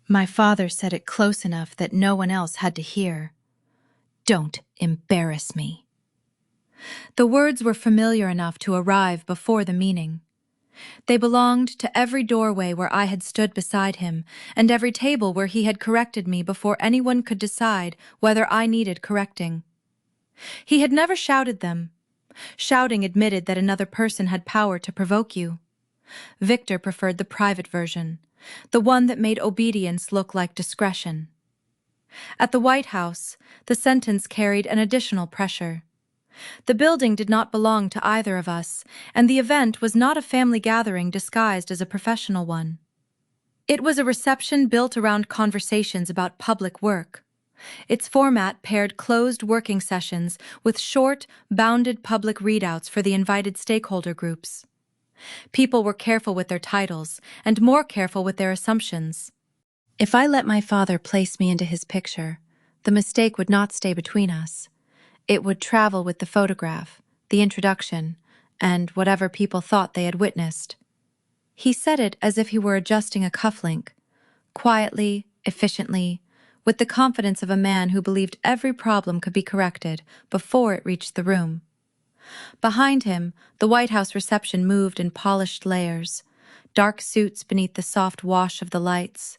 My father said it close enough that no one else had to hear. "Don't embarrass me." The words were familiar enough to arrive before the meaning. They belonged to every doorway where I had stood beside him, and every table where he had corrected me before anyone could decide whether I needed correcting. He had never shouted them. Shouting admitted that another person had power to provoke you. Victor preferred the private version, the one that made obedience look like discretion. At the White House, the sentence carried an additional pressure. The building did not belong to either of us, and the event was not a family gathering disguised as a professional one. It was a reception built around conversations about public work. Its format paired closed working sessions with short, bounded public readouts for the invited stakeholder groups. People were careful with their titles and more careful with their assumptions. If I let my father place me into his picture, the mistake would not stay between us. It would travel with the photograph, the introduction, and whatever people thought they had witnessed. He said it as if he were adjusting a cufflink, quietly, efficiently, with the confidence of a man who believed every problem could be corrected before it reached the room. Behind him, the White House reception moved in polished layers, dark suits beneath the soft wash of the lights,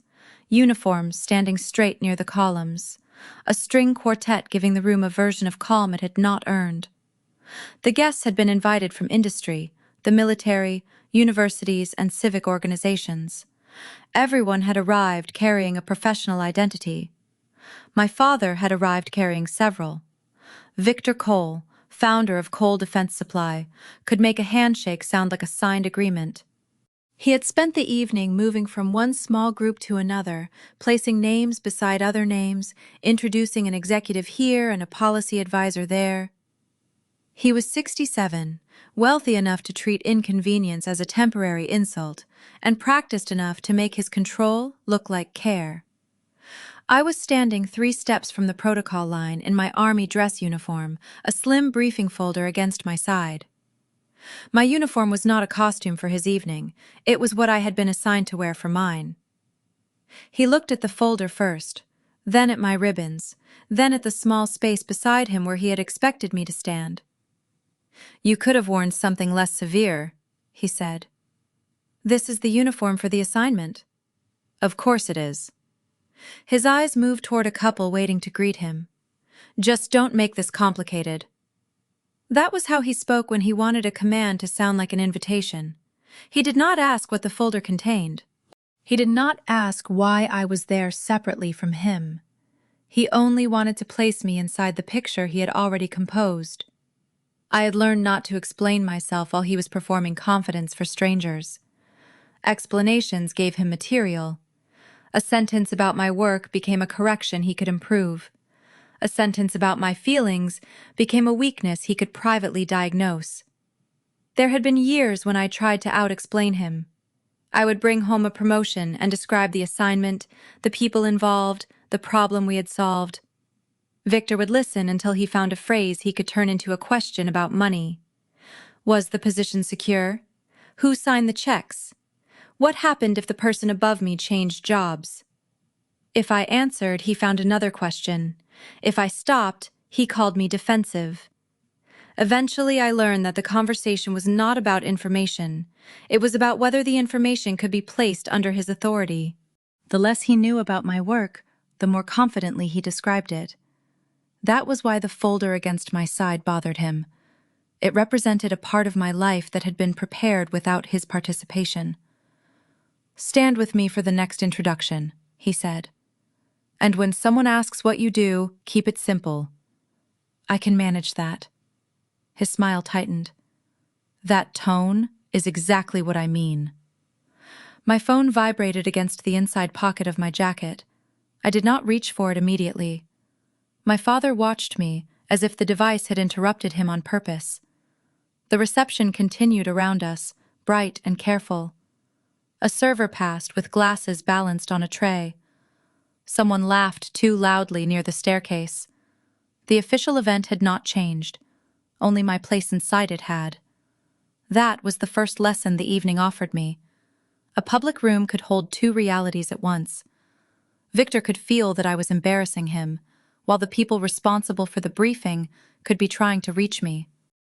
uniforms standing straight near the columns, a string quartet giving the room a version of calm it had not earned. The guests had been invited from industry, the military, universities, and civic organizations. Everyone had arrived carrying a professional identity. My father had arrived carrying several. Victor Cole, founder of Cole Defense Supply, could make a handshake sound like a signed agreement. He had spent the evening moving from one small group to another, placing names beside other names, introducing an executive here and a policy advisor there. He was 67, wealthy enough to treat inconvenience as a temporary insult, and practiced enough to make his control look like care. I was standing 3 steps from the protocol line in my army dress uniform, a slim briefing folder against my side. My uniform was not a costume for his evening. It was what I had been assigned to wear for mine. He looked at the folder first, then at my ribbons, then at the small space beside him where he had expected me to stand. "You could have worn something less severe," he said. "This is the uniform for the assignment." "Of course it is." His eyes moved toward a couple waiting to greet him. "Just don't make this complicated." That was how he spoke when he wanted a command to sound like an invitation. He did not ask what the folder contained. He did not ask why I was there separately from him. He only wanted to place me inside the picture he had already composed. I had learned not to explain myself while he was performing confidence for strangers. Explanations gave him material. A sentence about my work became a correction he could improve. A sentence about my feelings became a weakness he could privately diagnose. There had been years when I tried to out-explain him. I would bring home a promotion and describe the assignment, the people involved, the problem we had solved. Victor would listen until he found a phrase he could turn into a question about money. Was the position secure? Who signed the checks? What happened if the person above me changed jobs? If I answered, he found another question. If I stopped, he called me defensive. Eventually, I learned that the conversation was not about information. It was about whether the information could be placed under his authority. The less he knew about my work, the more confidently he described it. That was why the folder against my side bothered him. It represented a part of my life that had been prepared without his participation. "Stand with me for the next introduction," he said. "And when someone asks what you do, keep it simple." "I can manage that." His smile tightened. "That tone is exactly what I mean." My phone vibrated against the inside pocket of my jacket. I did not reach for it immediately. My father watched me as if the device had interrupted him on purpose. The reception continued around us, bright and careful. A server passed with glasses balanced on a tray. Someone laughed too loudly near the staircase. The official event had not changed. Only my place inside it had. That was the first lesson the evening offered me. A public room could hold 2 realities at once. Victor could feel that I was embarrassing him, while the people responsible for the briefing could be trying to reach me.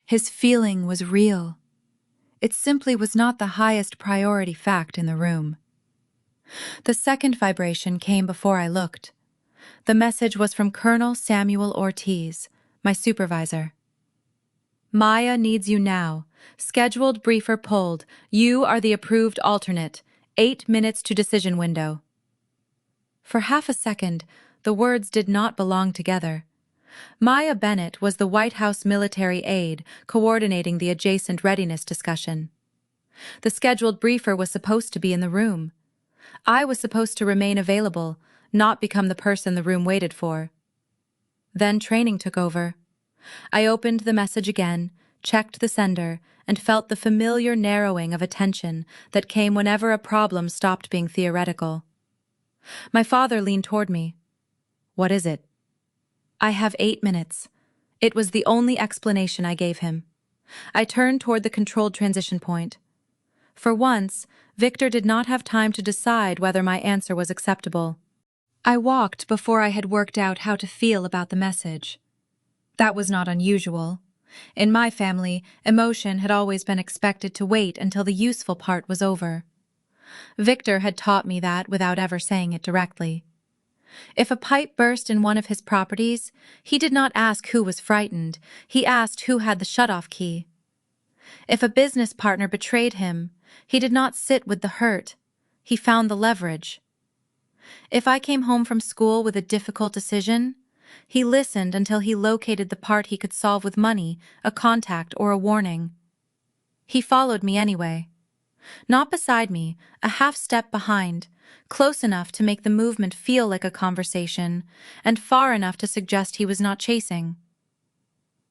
His feeling was real. It simply was not the highest priority fact in the room. The second vibration came before I looked. The message was from Colonel Samuel Ortiz, my supervisor. Maya needs you now. Scheduled briefer pulled. You are the approved alternate. 8 minutes to decision window. For half a second, the words did not belong together. Maya Bennett was the White House military aide coordinating the adjacent readiness discussion. The scheduled briefer was supposed to be in the room. I was supposed to remain available, not become the person the room waited for. Then training took over. I opened the message again, checked the sender, and felt the familiar narrowing of attention that came whenever a problem stopped being theoretical. My father leaned toward me. "What is it?" "I have 8 minutes." It was the only explanation I gave him. I turned toward the controlled transition point. For once, Victor did not have time to decide whether my answer was acceptable. I walked before I had worked out how to feel about the message. That was not unusual. In my family, emotion had always been expected to wait until the useful part was over. Victor had taught me that without ever saying it directly. If a pipe burst in one of his properties, he did not ask who was frightened, he asked who had the shutoff key. If a business partner betrayed him, he did not sit with the hurt, he found the leverage. If I came home from school with a difficult decision, he listened until he located the part he could solve with money, a contact, or a warning. He followed me anyway. Not beside me, a half step behind, close enough to make the movement feel like a conversation, and far enough to suggest he was not chasing.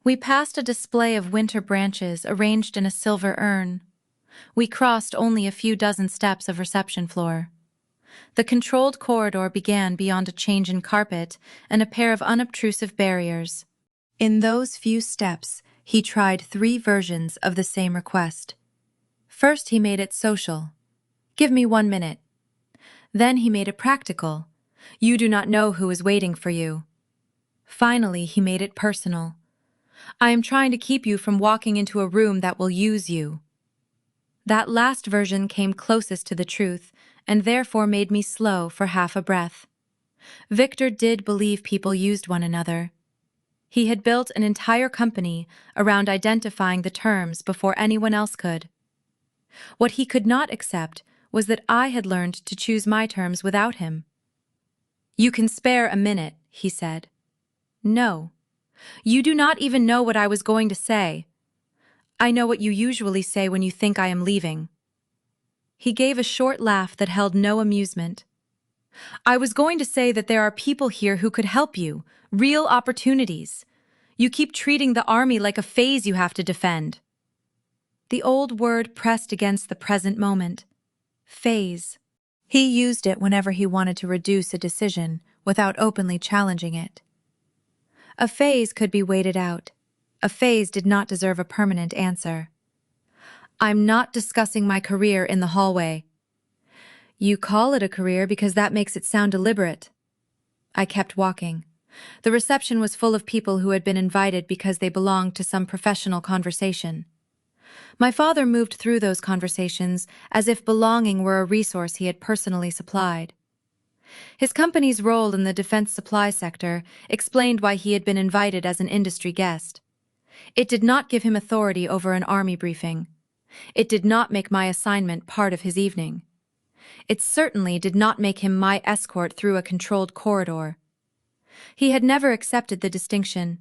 We passed a display of winter branches arranged in a silver urn. We crossed only a few dozen steps of reception floor. The controlled corridor began beyond a change in carpet and a pair of unobtrusive barriers. In those few steps, he tried 3 versions of the same request. First, he made it social. "Give me 1 minute." Then he made it practical. "You do not know who is waiting for you." Finally, he made it personal. "I am trying to keep you from walking into a room that will use you." That last version came closest to the truth, and therefore made me slow for half a breath. Victor did believe people used one another. He had built an entire company around identifying the terms before anyone else could. What he could not accept was that I had learned to choose my terms without him. "You can spare a minute," he said. "No. You do not even know what I was going to say. I know what you usually say when you think I am leaving." He gave a short laugh that held no amusement. "I was going to say that there are people here who could help you, real opportunities. You keep treating the army like a phase you have to defend." The old word pressed against the present moment. Phase. He used it whenever he wanted to reduce a decision without openly challenging it. A phase could be waited out. A phase did not deserve a permanent answer. "I'm not discussing my career in the hallway." "You call it a career because that makes it sound deliberate." I kept walking. The reception was full of people who had been invited because they belonged to some professional conversation. My father moved through those conversations as if belonging were a resource he had personally supplied. His company's role in the defense supply sector explained why he had been invited as an industry guest. It did not give him authority over an army briefing. It did not make my assignment part of his evening. It certainly did not make him my escort through a controlled corridor. He had never accepted the distinction.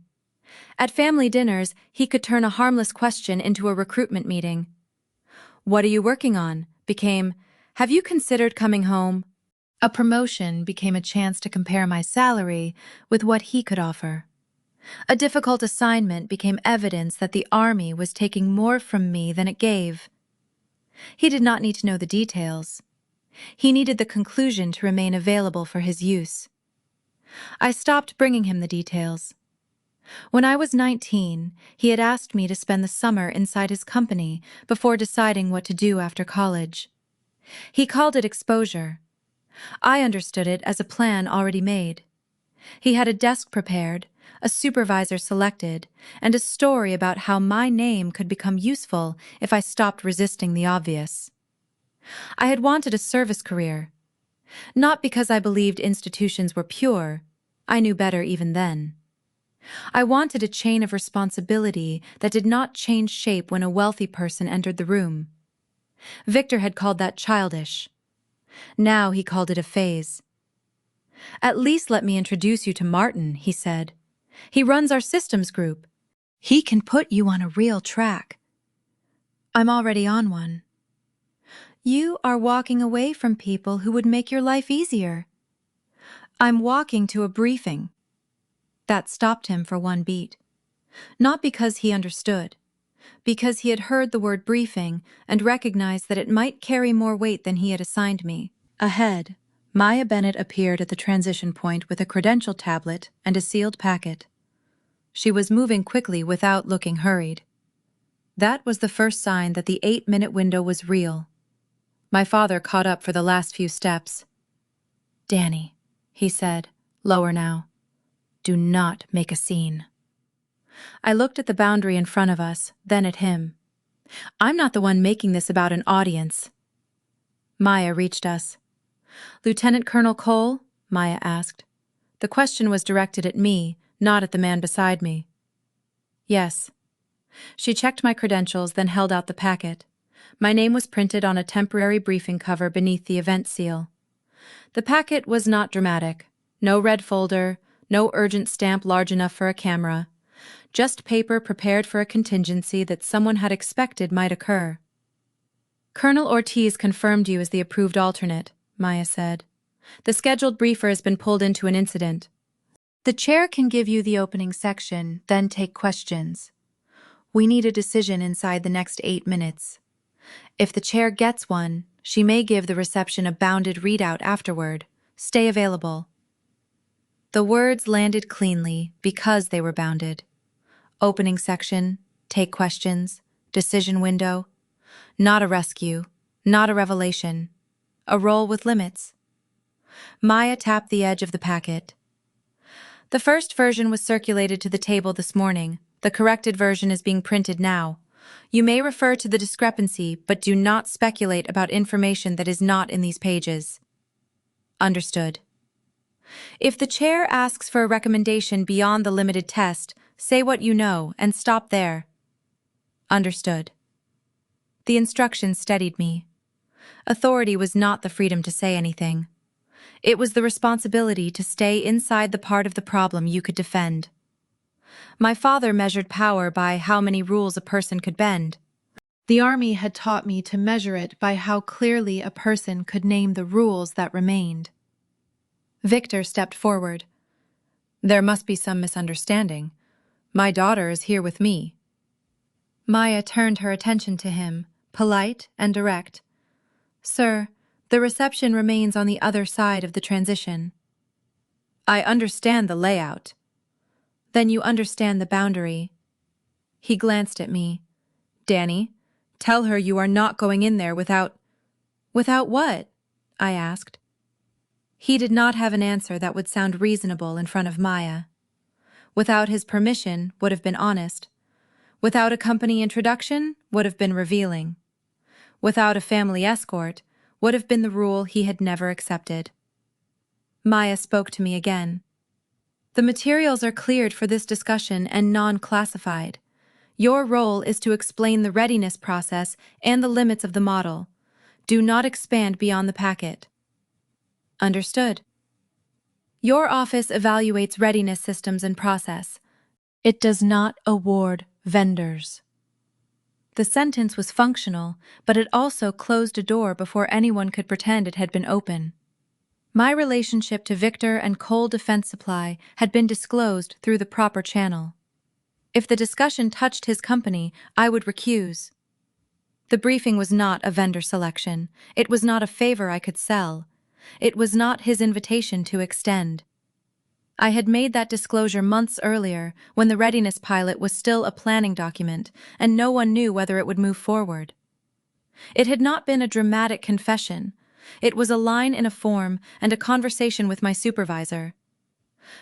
At family dinners, he could turn a harmless question into a recruitment meeting. "What are you working on?" became, "Have you considered coming home?" A promotion became a chance to compare my salary with what he could offer. A difficult assignment became evidence that the army was taking more from me than it gave. He did not need to know the details. He needed the conclusion to remain available for his use. I stopped bringing him the details. When I was 19, he had asked me to spend the summer inside his company before deciding what to do after college. He called it exposure. I understood it as a plan already made. He had a desk prepared, a supervisor selected, and a story about how my name could become useful if I stopped resisting the obvious. I had wanted a service career, not because I believed institutions were pure. I knew better even then. I wanted a chain of responsibility that did not change shape when a wealthy person entered the room. Victor had called that childish. Now he called it a phase. "At least let me introduce you to Martin," he said. "He runs our systems group. He can put you on a real track." "I'm already on one." "You are walking away from people who would make your life easier." "I'm walking to a briefing." That stopped him for one beat. Not because he understood, because he had heard the word briefing and recognized that it might carry more weight than he had assigned me. Ahead, Maya Bennett appeared at the transition point with a credential tablet and a sealed packet. She was moving quickly without looking hurried. That was the first sign that the 8-minute window was real. My father caught up for the last few steps. "Dani," he said, lower now. "Do not make a scene." I looked at the boundary in front of us, then at him. "I'm not the one making this about an audience." Maya reached us. "Lieutenant Colonel Cole?" Maya asked. The question was directed at me, not at the man beside me. "Yes." She checked my credentials, then held out the packet. My name was printed on a temporary briefing cover beneath the event seal. The packet was not dramatic. No red folder, no urgent stamp large enough for a camera. Just paper prepared for a contingency that someone had expected might occur. "Colonel Ortiz confirmed you as the approved alternate," Maya said. "The scheduled briefer has been pulled into an incident. The chair can give you the opening section, then take questions. We need a decision inside the next 8 minutes. If the chair gets one, she may give the reception a bounded readout afterward. Stay available." The words landed cleanly because they were bounded. Opening section, take questions, decision window. Not a rescue, not a revelation. A role with limits. Maya tapped the edge of the packet. "The first version was circulated to the table this morning. The corrected version is being printed now. You may refer to the discrepancy, but do not speculate about information that is not in these pages." Understood. "If the chair asks for a recommendation beyond the limited test, say what you know and stop there." Understood. The instructions steadied me. Authority was not the freedom to say anything. It was the responsibility to stay inside the part of the problem you could defend. My father measured power by how many rules a person could bend. The army had taught me to measure it by how clearly a person could name the rules that remained. Victor stepped forward. "There must be some misunderstanding. My daughter is here with me." Maya turned her attention to him, polite and direct. "Sir, the reception remains on the other side of the transition." "I understand the layout." "Then you understand the boundary." He glanced at me. "Dani, tell her you are not going in there without—" "Without what?" I asked. He did not have an answer that would sound reasonable in front of Maya. Without his permission would have been honest. Without a company introduction would have been revealing. Without a family escort would have been the rule he had never accepted. Maya spoke to me again. "The materials are cleared for this discussion and non-classified. Your role is to explain the readiness process and the limits of the model. Do not expand beyond the packet." Understood. "Your office evaluates readiness systems and process. It does not award vendors." The sentence was functional, but it also closed a door before anyone could pretend it had been open. My relationship to Victor and Cole Defense Supply had been disclosed through the proper channel. If the discussion touched his company, I would recuse. The briefing was not a vendor selection. It was not a favor I could sell. It was not his invitation to extend. I had made that disclosure months earlier, when the readiness pilot was still a planning document, and no one knew whether it would move forward. It had not been a dramatic confession, It was a line in a form and a conversation with my supervisor.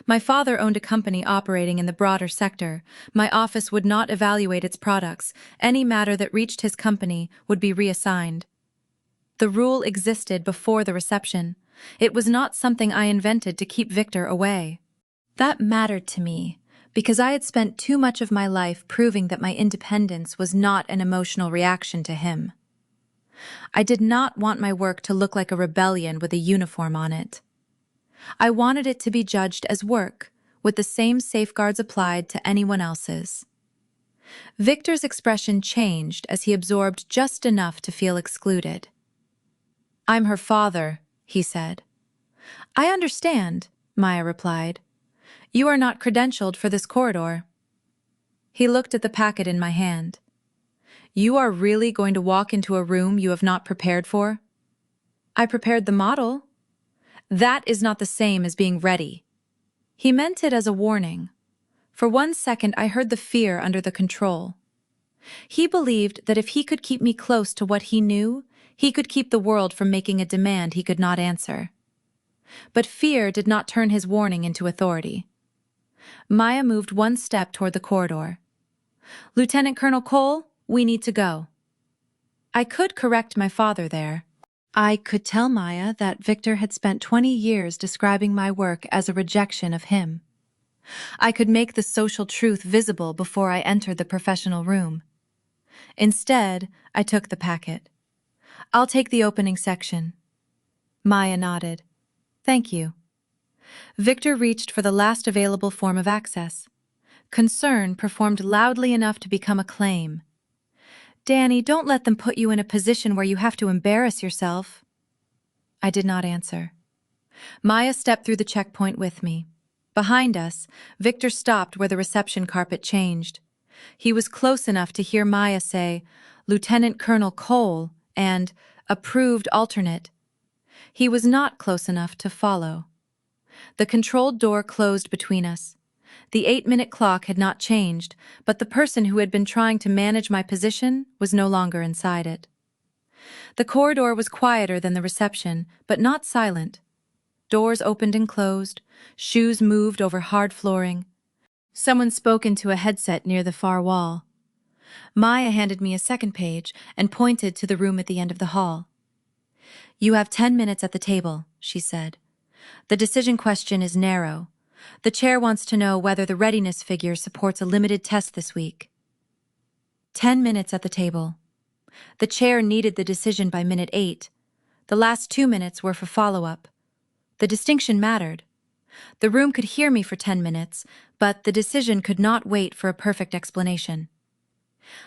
My father owned a company operating in the broader sector. My office would not evaluate its products. Any matter that reached his company would be reassigned. The rule existed before the reception. It was not something I invented to keep Victor away. That mattered to me, because I had spent too much of my life proving that my independence was not an emotional reaction to him. I did not want my work to look like a rebellion with a uniform on it. I wanted it to be judged as work, with the same safeguards applied to anyone else's. Victor's expression changed as he absorbed just enough to feel excluded. "I'm her father," he said. "I understand," Maya replied. "You are not credentialed for this corridor." He looked at the packet in my hand. "You are really going to walk into a room you have not prepared for?" "I prepared the model." "That is not the same as being ready." He meant it as a warning. For 1 second I heard the fear under the control. He believed that if he could keep me close to what he knew, he could keep the world from making a demand he could not answer. But fear did not turn his warning into authority. Maya moved 1 step toward the corridor. "Lieutenant Colonel Cole, we need to go." I could correct my father there. I could tell Maya that Victor had spent 20 years describing my work as a rejection of him. I could make the social truth visible before I entered the professional room. Instead, I took the packet. "I'll take the opening section." Maya nodded. "Thank you." Victor reached for the last available form of access. Concern performed loudly enough to become a claim. "Dani, don't let them put you in a position where you have to embarrass yourself." I did not answer. Maya stepped through the checkpoint with me. Behind us, Victor stopped where the reception carpet changed. He was close enough to hear Maya say, "Lieutenant Colonel Cole," and "approved alternate." He was not close enough to follow. The controlled door closed between us. The 8-minute clock had not changed, but the person who had been trying to manage my position was no longer inside it. The corridor was quieter than the reception, but not silent. Doors opened and closed, shoes moved over hard flooring. Someone spoke into a headset near the far wall. Maya handed me a second page and pointed to the room at the end of the hall. "You have 10 minutes at the table," she said. "The decision question is narrow. The chair wants to know whether the readiness figure supports a limited test this week." 10 minutes at the table. The chair needed the decision by minute 8. The last 2 minutes were for follow-up. The distinction mattered. The room could hear me for 10 minutes, but the decision could not wait for a perfect explanation.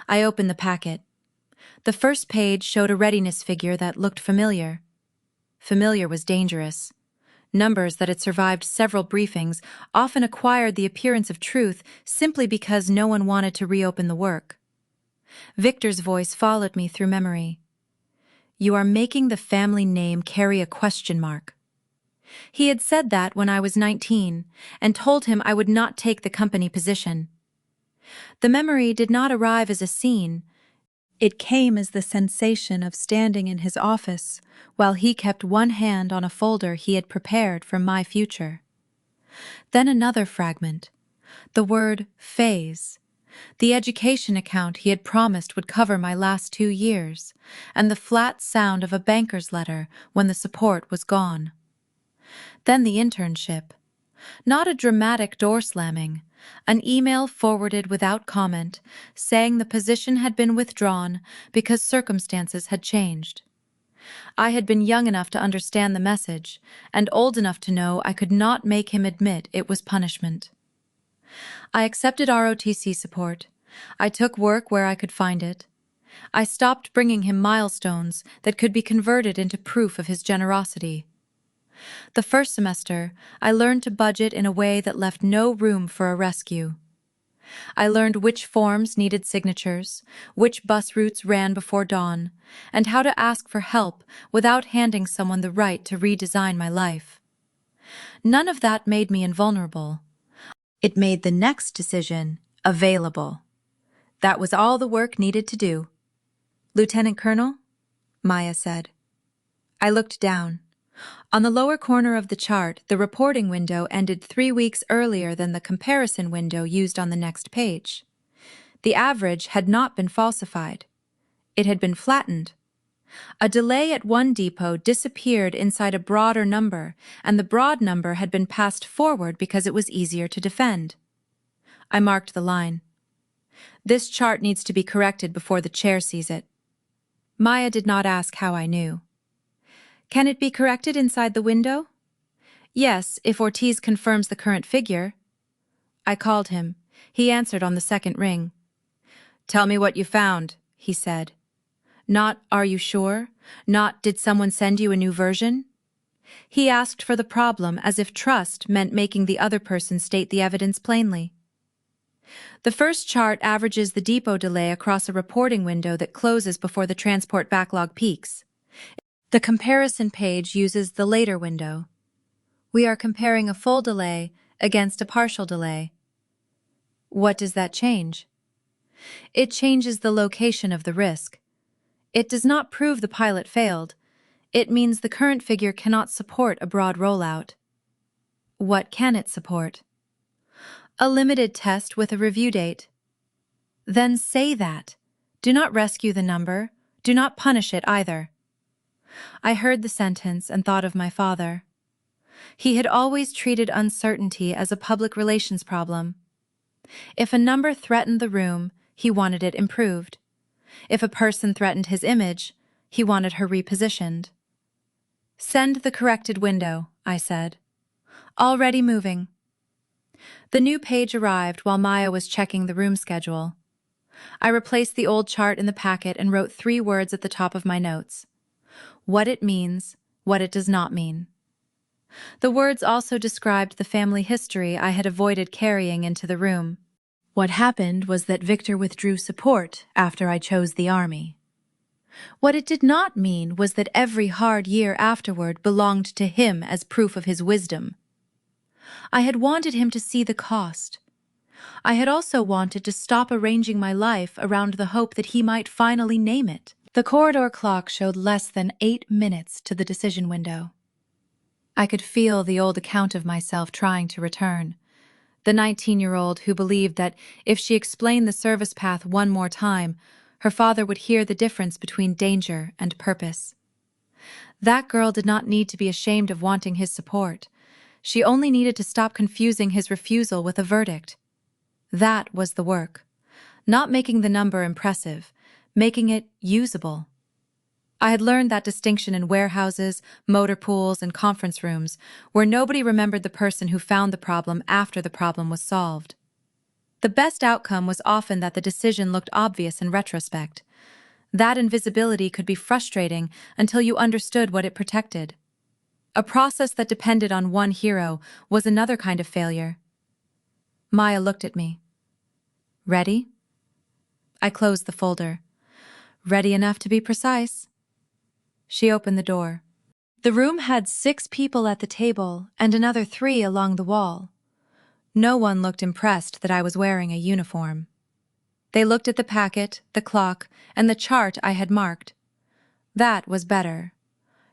I opened the packet. The first page showed a readiness figure that looked familiar. Familiar was dangerous. Numbers that had survived several briefings often acquired the appearance of truth simply because no one wanted to reopen the work. Victor's voice followed me through memory. "You are making the family name carry a question mark." He had said that when I was 19, and told him I would not take the company position. The memory did not arrive as a scene. It came as the sensation of standing in his office while he kept one hand on a folder he had prepared for my future. Then another fragment. The word phase. The education account he had promised would cover my last 2 years, and the flat sound of a banker's letter when the support was gone. Then the internship. Not a dramatic door slamming. An email forwarded without comment, saying the position had been withdrawn because circumstances had changed. I had been young enough to understand the message, and old enough to know I could not make him admit it was punishment. I accepted ROTC support. I took work where I could find it. I stopped bringing him milestones that could be converted into proof of his generosity. The first semester, I learned to budget in a way that left no room for a rescue. I learned which forms needed signatures, which bus routes ran before dawn, and how to ask for help without handing someone the right to redesign my life. None of that made me invulnerable. It made the next decision available. That was all the work needed to do. "Lieutenant Colonel?" Maya said. I looked down. On the lower corner of the chart, the reporting window ended 3 weeks earlier than the comparison window used on the next page. The average had not been falsified. It had been flattened. A delay at one depot disappeared inside a broader number, and the broad number had been passed forward because it was easier to defend. I marked the line. This chart needs to be corrected before the chair sees it. Maya did not ask how I knew. Can it be corrected inside the window? Yes, if Ortiz confirms the current figure. I called him. He answered on the second ring. Tell me what you found, he said. Not, are you sure? Not, did someone send you a new version? He asked for the problem as if trust meant making the other person state the evidence plainly. The first chart averages the depot delay across a reporting window that closes before the transport backlog peaks. The comparison page uses the later window. We are comparing a full delay against a partial delay. What does that change? It changes the location of the risk. It does not prove the pilot failed. It means the current figure cannot support a broad rollout. What can it support? A limited test with a review date. Then say that. Do not rescue the number. Do not punish it either. I heard the sentence and thought of my father. He had always treated uncertainty as a public relations problem. If a number threatened the room, he wanted it improved. If a person threatened his image, he wanted her repositioned. Send the corrected window, I said. Already moving. The new page arrived while Maya was checking the room schedule. I replaced the old chart in the packet and wrote 3 words at the top of my notes. What it means, what it does not mean. The words also described the family history I had avoided carrying into the room. What happened was that Victor withdrew support after I chose the army. What it did not mean was that every hard year afterward belonged to him as proof of his wisdom. I had wanted him to see the cost. I had also wanted to stop arranging my life around the hope that he might finally name it. The corridor clock showed less than 8 minutes to the decision window. I could feel the old account of myself trying to return. The 19-year-old who believed that if she explained the service path one more time, her father would hear the difference between danger and purpose. That girl did not need to be ashamed of wanting his support. She only needed to stop confusing his refusal with a verdict. That was the work. Not making the number impressive, making it usable. I had learned that distinction in warehouses, motor pools, and conference rooms, where nobody remembered the person who found the problem after the problem was solved. The best outcome was often that the decision looked obvious in retrospect. That invisibility could be frustrating until you understood what it protected. A process that depended on one hero was another kind of failure. Maya looked at me. Ready? I closed the folder. Ready enough to be precise. She opened the door. The room had 6 people at the table and another 3 along the wall. No one looked impressed that I was wearing a uniform. They looked at the packet, the clock, and the chart I had marked. That was better.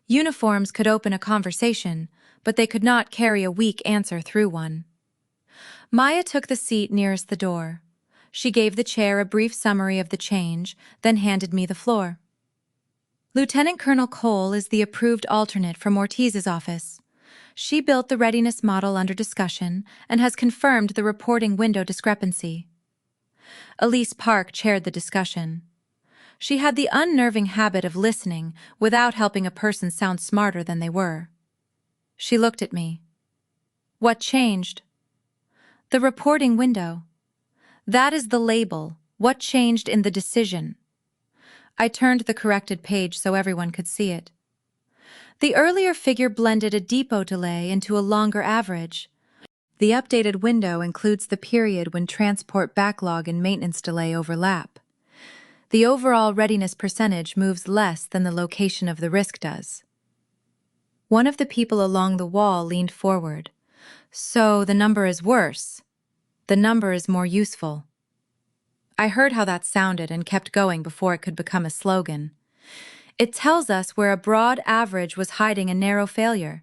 Uniforms could open a conversation, but they could not carry a weak answer through one. Maya took the seat nearest the door. She gave the chair a brief summary of the change, then handed me the floor. Lieutenant Colonel Cole is the approved alternate from Ortiz's office. She built the readiness model under discussion and has confirmed the reporting window discrepancy. Elise Park chaired the discussion. She had the unnerving habit of listening without helping a person sound smarter than they were. She looked at me. What changed? The reporting window. That is the label. What changed in the decision? I turned the corrected page so everyone could see it. The earlier figure blended a depot delay into a longer average. The updated window includes the period when transport backlog and maintenance delay overlap. The overall readiness percentage moves less than the location of the risk does. One of the people along the wall leaned forward. So the number is worse. The number is more useful. I heard how that sounded and kept going before it could become a slogan. It tells us where a broad average was hiding a narrow failure.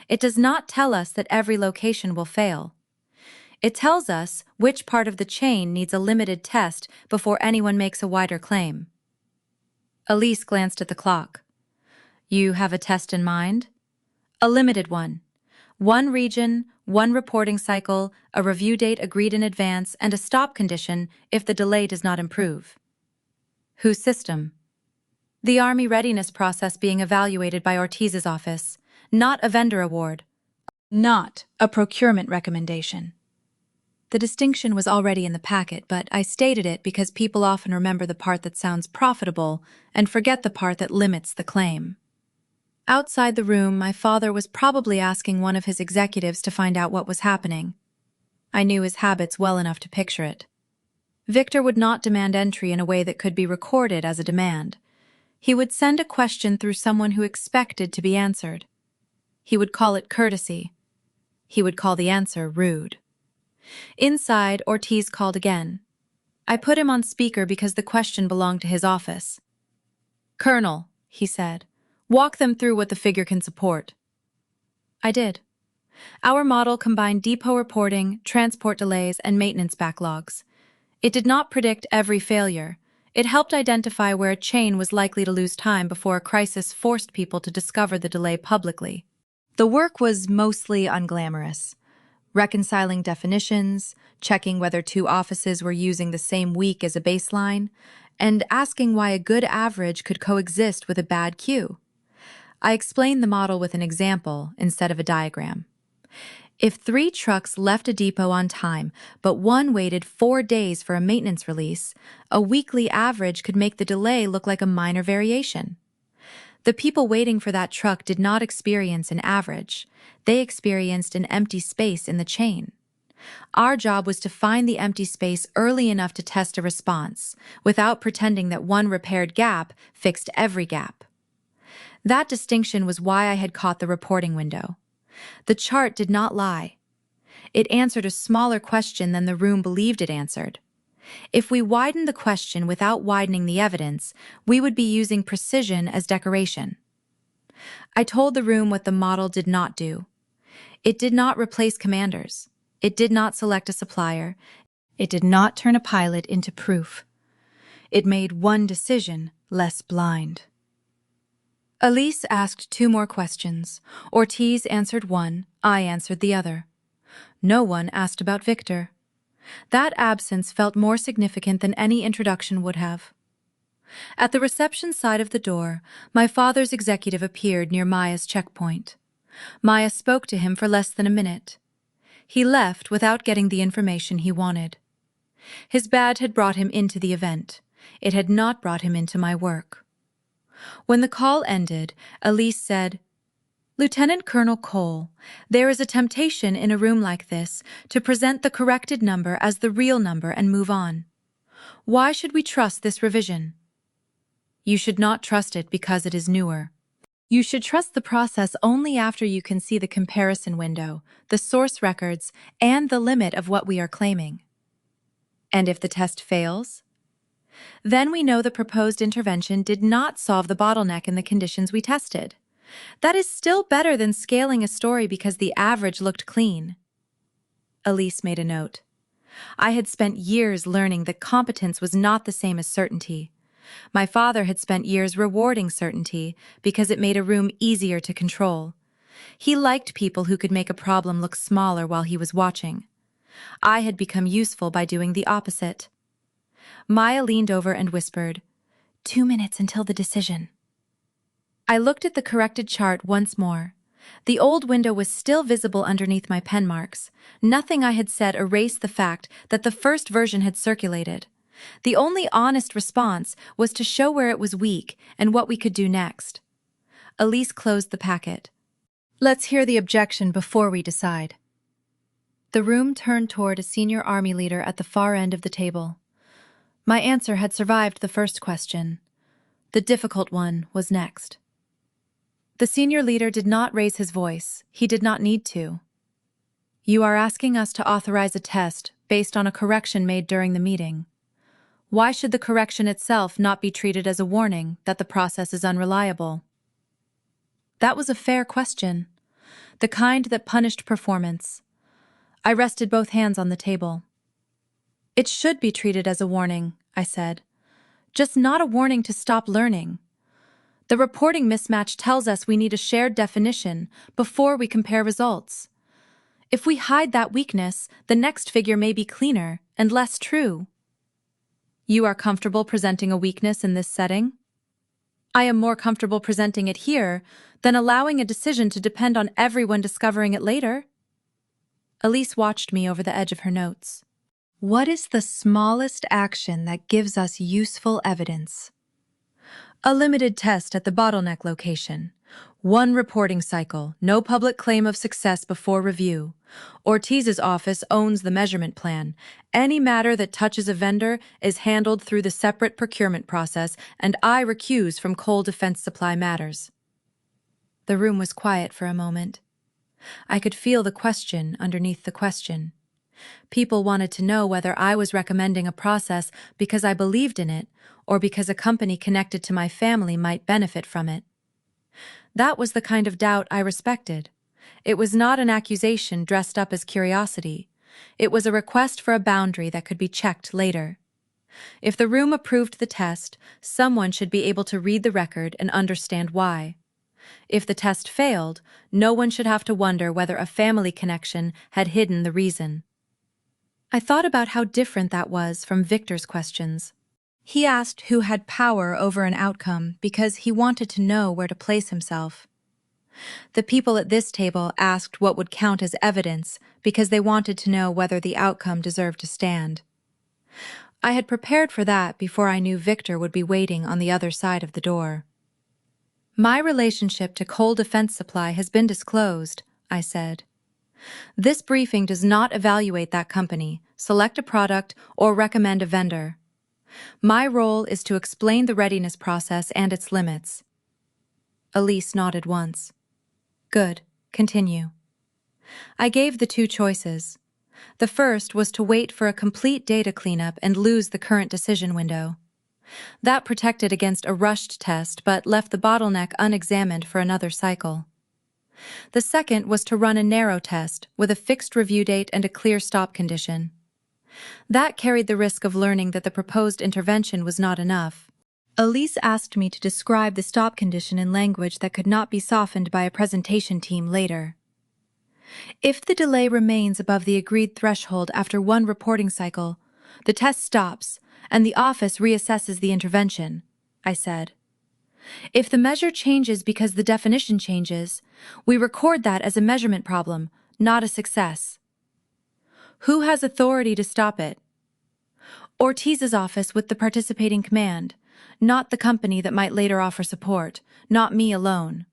It does not tell us that every location will fail. It tells us which part of the chain needs a limited test before anyone makes a wider claim. Elise glanced at the clock. You have a test in mind? A limited one. One region, one reporting cycle, a review date agreed in advance, and a stop condition if the delay does not improve. Whose system? The Army readiness process being evaluated by Ortiz's office, not a vendor award, not a procurement recommendation. The distinction was already in the packet, but I stated it because people often remember the part that sounds profitable and forget the part that limits the claim. Outside the room, my father was probably asking one of his executives to find out what was happening. I knew his habits well enough to picture it. Victor would not demand entry in a way that could be recorded as a demand. He would send a question through someone who expected to be answered. He would call it courtesy. He would call the answer rude. Inside, Ortiz called again. I put him on speaker because the question belonged to his office. "Colonel," he said, "walk them through what the figure can support." I did. Our model combined depot reporting, transport delays, and maintenance backlogs. It did not predict every failure. It helped identify where a chain was likely to lose time before a crisis forced people to discover the delay publicly. The work was mostly unglamorous. Reconciling definitions, checking whether two offices were using the same week as a baseline, and asking why a good average could coexist with a bad queue. I explained the model with an example instead of a diagram. If 3 trucks left a depot on time, but one waited 4 days for a maintenance release, a weekly average could make the delay look like a minor variation. The people waiting for that truck did not experience an average. They experienced an empty space in the chain. Our job was to find the empty space early enough to test a response, without pretending that one repaired gap fixed every gap. That distinction was why I had caught the reporting window. The chart did not lie. It answered a smaller question than the room believed it answered. If we widened the question without widening the evidence, we would be using precision as decoration. I told the room what the model did not do. It did not replace commanders. It did not select a supplier. It did not turn a pilot into proof. It made one decision less blind. Elise asked 2 more questions. Ortiz answered one, I answered the other. No one asked about Victor. That absence felt more significant than any introduction would have. At the reception side of the door, my father's executive appeared near Maya's checkpoint. Maya spoke to him for less than a minute. He left without getting the information he wanted. His badge had brought him into the event. It had not brought him into my work. When the call ended, Elise said, "Lieutenant Colonel Cole, there is a temptation in a room like this to present the corrected number as the real number and move on. Why should we trust this revision? You should not trust it because it is newer. You should trust the process only after you can see the comparison window, the source records, and the limit of what we are claiming. And if the test fails? Then we know the proposed intervention did not solve the bottleneck in the conditions we tested. That is still better than scaling a story because the average looked clean." Elise made a note. I had spent years learning that competence was not the same as certainty. My father had spent years rewarding certainty because it made a room easier to control. He liked people who could make a problem look smaller while he was watching. I had become useful by doing the opposite. Maya leaned over and whispered, 2 minutes until the decision. I looked at the corrected chart once more. The old window was still visible underneath my pen marks. Nothing I had said erased the fact that the first version had circulated. The only honest response was to show where it was weak and what we could do next. Elise closed the packet. "Let's hear the objection before we decide." The room turned toward a senior army leader at the far end of the table. My answer had survived the first question. The difficult one was next. The senior leader did not raise his voice. He did not need to. "You are asking us to authorize a test based on a correction made during the meeting. Why should the correction itself not be treated as a warning that the process is unreliable? That was a fair question, the kind that punished performance. I rested both hands on the table. It should be treated as a warning, I said, just not a warning to stop learning. The reporting mismatch tells us we need a shared definition before we compare results. If we hide that weakness, the next figure may be cleaner and less true. You are comfortable presenting a weakness in this setting? I am more comfortable presenting it here than allowing a decision to depend on everyone discovering it later. Elise watched me over the edge of her notes. What is the smallest action that gives us useful evidence? A limited test at the bottleneck location. 1 reporting cycle, no public claim of success before review. Ortiz's office owns the measurement plan. Any matter that touches a vendor is handled through the separate procurement process, and I recuse from Cole Defense Supply matters. The room was quiet for a moment. I could feel the question underneath the question. People wanted to know whether I was recommending a process because I believed in it or because a company connected to my family might benefit from it. That was the kind of doubt I respected. It was not an accusation dressed up as curiosity. It was a request for a boundary that could be checked later. If the room approved the test, someone should be able to read the record and understand why. If the test failed, no one should have to wonder whether a family connection had hidden the reason. I thought about how different that was from Victor's questions. He asked who had power over an outcome because he wanted to know where to place himself. The people at this table asked what would count as evidence because they wanted to know whether the outcome deserved to stand. I had prepared for that before I knew Victor would be waiting on the other side of the door. My relationship to Cole Defense Supply has been disclosed, I said. This briefing does not evaluate that company, select a product, or recommend a vendor. My role is to explain the readiness process and its limits. Elise nodded once. Good, continue. I gave the 2 choices. The first was to wait for a complete data cleanup and lose the current decision window. That protected against a rushed test but left the bottleneck unexamined for another cycle. The second was to run a narrow test with a fixed review date and a clear stop condition. That carried the risk of learning that the proposed intervention was not enough. Elise asked me to describe the stop condition in language that could not be softened by a presentation team later. If the delay remains above the agreed threshold after 1 reporting cycle, the test stops and the office reassesses the intervention, I said. If the measure changes because the definition changes, we record that as a measurement problem, not a success. Who has authority to stop it? Ortiz's office with the participating command, not the company that might later offer support, not me alone.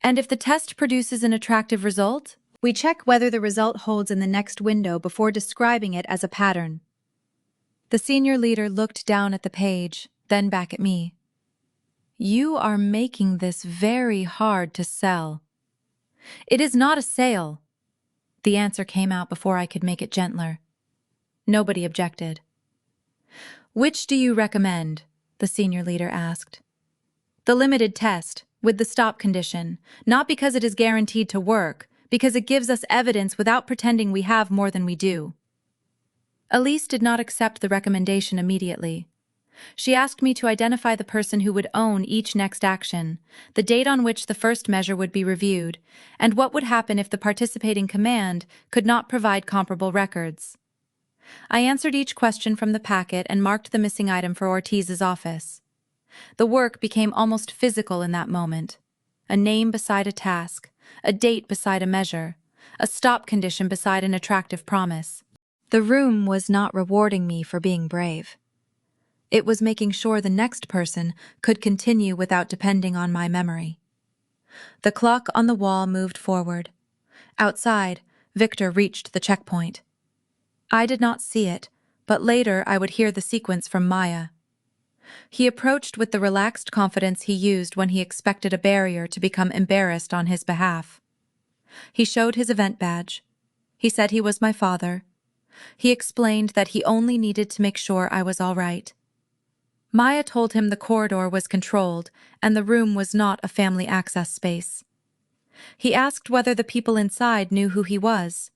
And if the test produces an attractive result, we check whether the result holds in the next window before describing it as a pattern. The senior leader looked down at the page, then back at me. You are making this very hard to sell. It is not a sale. The answer came out before I could make it gentler. Nobody objected. Which do you recommend? The senior leader asked. The limited test, with the stop condition, not because it is guaranteed to work, because it gives us evidence without pretending we have more than we do. Elise did not accept the recommendation immediately. She asked me to identify the person who would own each next action, the date on which the first measure would be reviewed, and what would happen if the participating command could not provide comparable records. I answered each question from the packet and marked the missing item for Ortiz's office. The work became almost physical in that moment. A name beside a task, a date beside a measure, a stop condition beside an attractive promise. The room was not rewarding me for being brave. It was making sure the next person could continue without depending on my memory. The clock on the wall moved forward. Outside, Victor reached the checkpoint. I did not see it, but later I would hear the sequence from Maya. He approached with the relaxed confidence he used when he expected a barrier to become embarrassed on his behalf. He showed his event badge. He said he was my father. He explained that he only needed to make sure I was all right. Maya told him the corridor was controlled and the room was not a family access space. He asked whether the people inside knew who he was.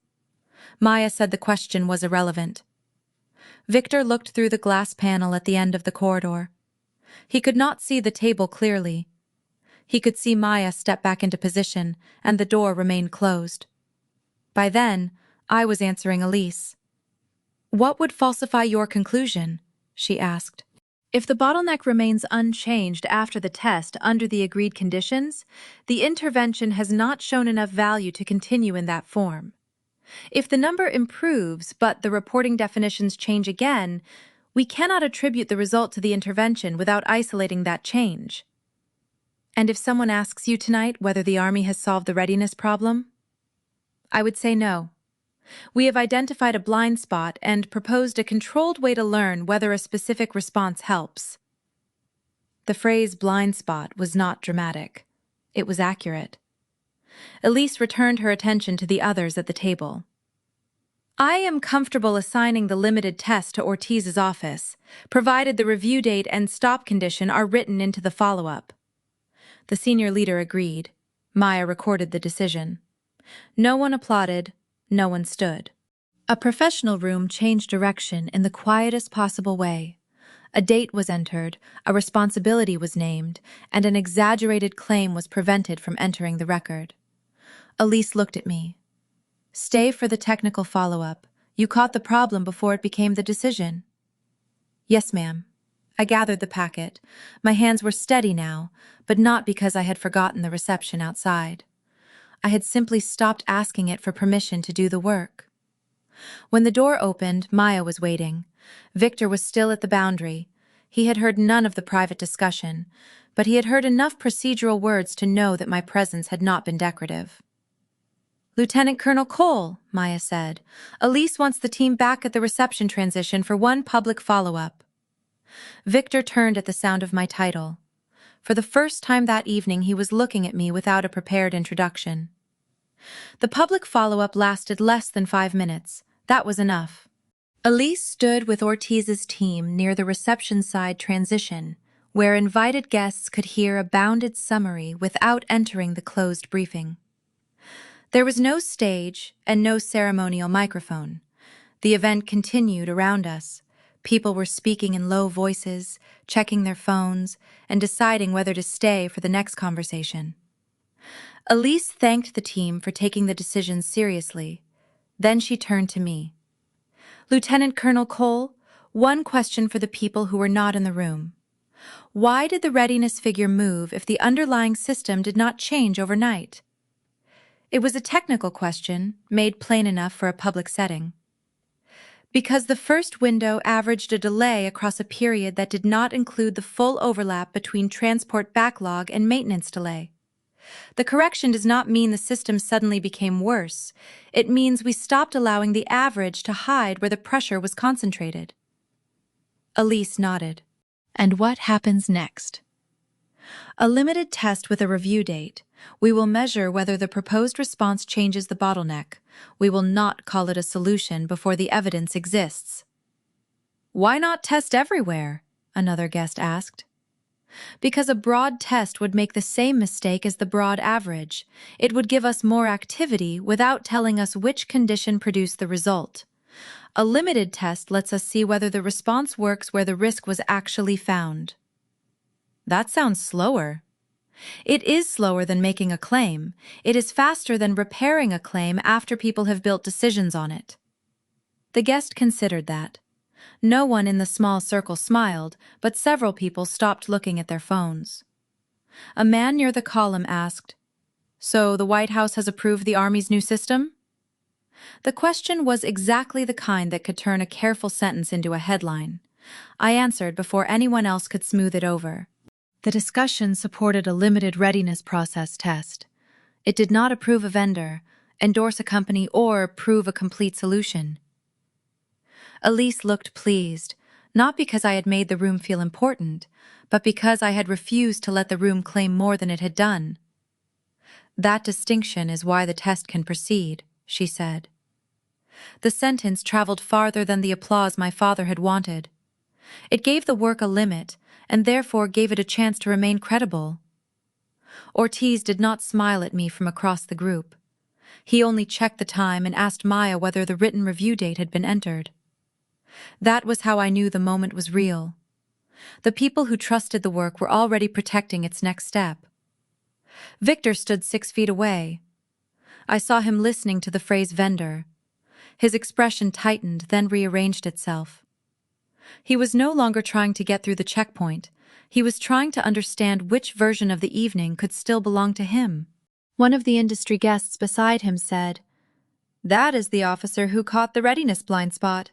Maya said the question was irrelevant. Victor looked through the glass panel at the end of the corridor. He could not see the table clearly. He could see Maya step back into position, and the door remained closed. By then, I was answering Elise. "What would falsify your conclusion?" she asked. "If the bottleneck remains unchanged after the test under the agreed conditions, the intervention has not shown enough value to continue in that form. If the number improves but the reporting definitions change again, we cannot attribute the result to the intervention without isolating that change." "And if someone asks you tonight whether the Army has solved the readiness problem?" "I would say no. We have identified a blind spot and proposed a controlled way to learn whether a specific response helps." The phrase blind spot was not dramatic. It was accurate. Elise returned her attention to the others at the table. "I am comfortable assigning the limited test to Ortiz's office, provided the review date and stop condition are written into the follow-up." The senior leader agreed. Maya recorded the decision. No one applauded. No one stood. A professional room changed direction in the quietest possible way. A date was entered, a responsibility was named, and an exaggerated claim was prevented from entering the record. Elise looked at me. "Stay for the technical follow-up. You caught the problem before it became the decision." "Yes, ma'am." I gathered the packet. My hands were steady now, but not because I had forgotten the reception outside. I had simply stopped asking it for permission to do the work. When the door opened, Maya was waiting. Victor was still at the boundary. He had heard none of the private discussion, but he had heard enough procedural words to know that my presence had not been decorative. "Lieutenant Colonel Cole," Maya said, "Elise wants the team back at the reception transition for one public follow-up." Victor turned at the sound of my title. For the first time that evening, he was looking at me without a prepared introduction. The public follow-up lasted less than 5 minutes. That was enough. Elise stood with Ortiz's team near the reception side transition, where invited guests could hear a bounded summary without entering the closed briefing. There was no stage and no ceremonial microphone. The event continued around us. People were speaking in low voices, checking their phones, and deciding whether to stay for the next conversation. Elise thanked the team for taking the decision seriously. Then she turned to me. "Lieutenant Colonel Cole, one question for the people who were not in the room. Why did the readiness figure move if the underlying system did not change overnight?" It was a technical question, made plain enough for a public setting. "Because the first window averaged a delay across a period that did not include the full overlap between transport backlog and maintenance delay. The correction does not mean the system suddenly became worse. It means we stopped allowing the average to hide where the pressure was concentrated." Elise nodded. "And what happens next?" "A limited test with a review date. We will measure whether the proposed response changes the bottleneck. We will not call it a solution before the evidence exists." "Why not test everywhere?" another guest asked. "Because a broad test would make the same mistake as the broad average. It would give us more activity without telling us which condition produced the result. A limited test lets us see whether the response works where the risk was actually found." "That sounds slower." "It is slower than making a claim. It is faster than repairing a claim after people have built decisions on it." The guest considered that. No one in the small circle smiled, but several people stopped looking at their phones. A man near the column asked, "So the White House has approved the Army's new system?" The question was exactly the kind that could turn a careful sentence into a headline. I answered before anyone else could smooth it over. The discussion supported a limited readiness process test. It did not approve a vendor, endorse a company, or prove a complete solution. Elise looked pleased, not because I had made the room feel important, but because I had refused to let the room claim more than it had done. "That distinction is why the test can proceed," she said. The sentence traveled farther than the applause my father had wanted. It gave the work a limit, and therefore gave it a chance to remain credible. Ortiz did not smile at me from across the group. He only checked the time and asked Maya whether the written review date had been entered. That was how I knew the moment was real. The people who trusted the work were already protecting its next step. Victor stood 6 feet away. I saw him listening to the phrase vendor. His expression tightened, then rearranged itself. He was no longer trying to get through the checkpoint. He was trying to understand which version of the evening could still belong to him. One of the industry guests beside him said, "That is the officer who caught the readiness blind spot."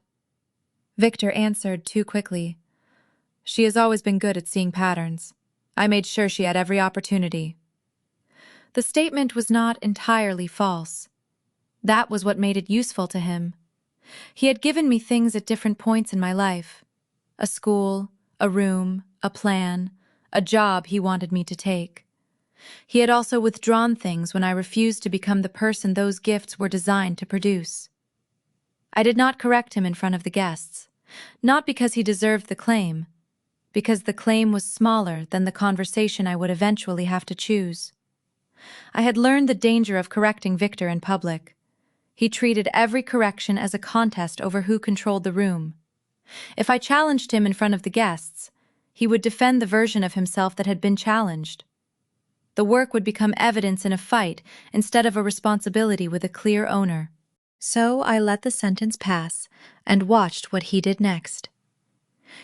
Victor answered too quickly. "She has always been good at seeing patterns. I made sure she had every opportunity." The statement was not entirely false. That was what made it useful to him. He had given me things at different points in my life. A school, a room, a plan, a job he wanted me to take. He had also withdrawn things when I refused to become the person those gifts were designed to produce. I did not correct him in front of the guests, not because he deserved the claim, because the claim was smaller than the conversation I would eventually have to choose. I had learned the danger of correcting Victor in public. He treated every correction as a contest over who controlled the room. If I challenged him in front of the guests, he would defend the version of himself that had been challenged. The work would become evidence in a fight instead of a responsibility with a clear owner. So I let the sentence pass and watched what he did next.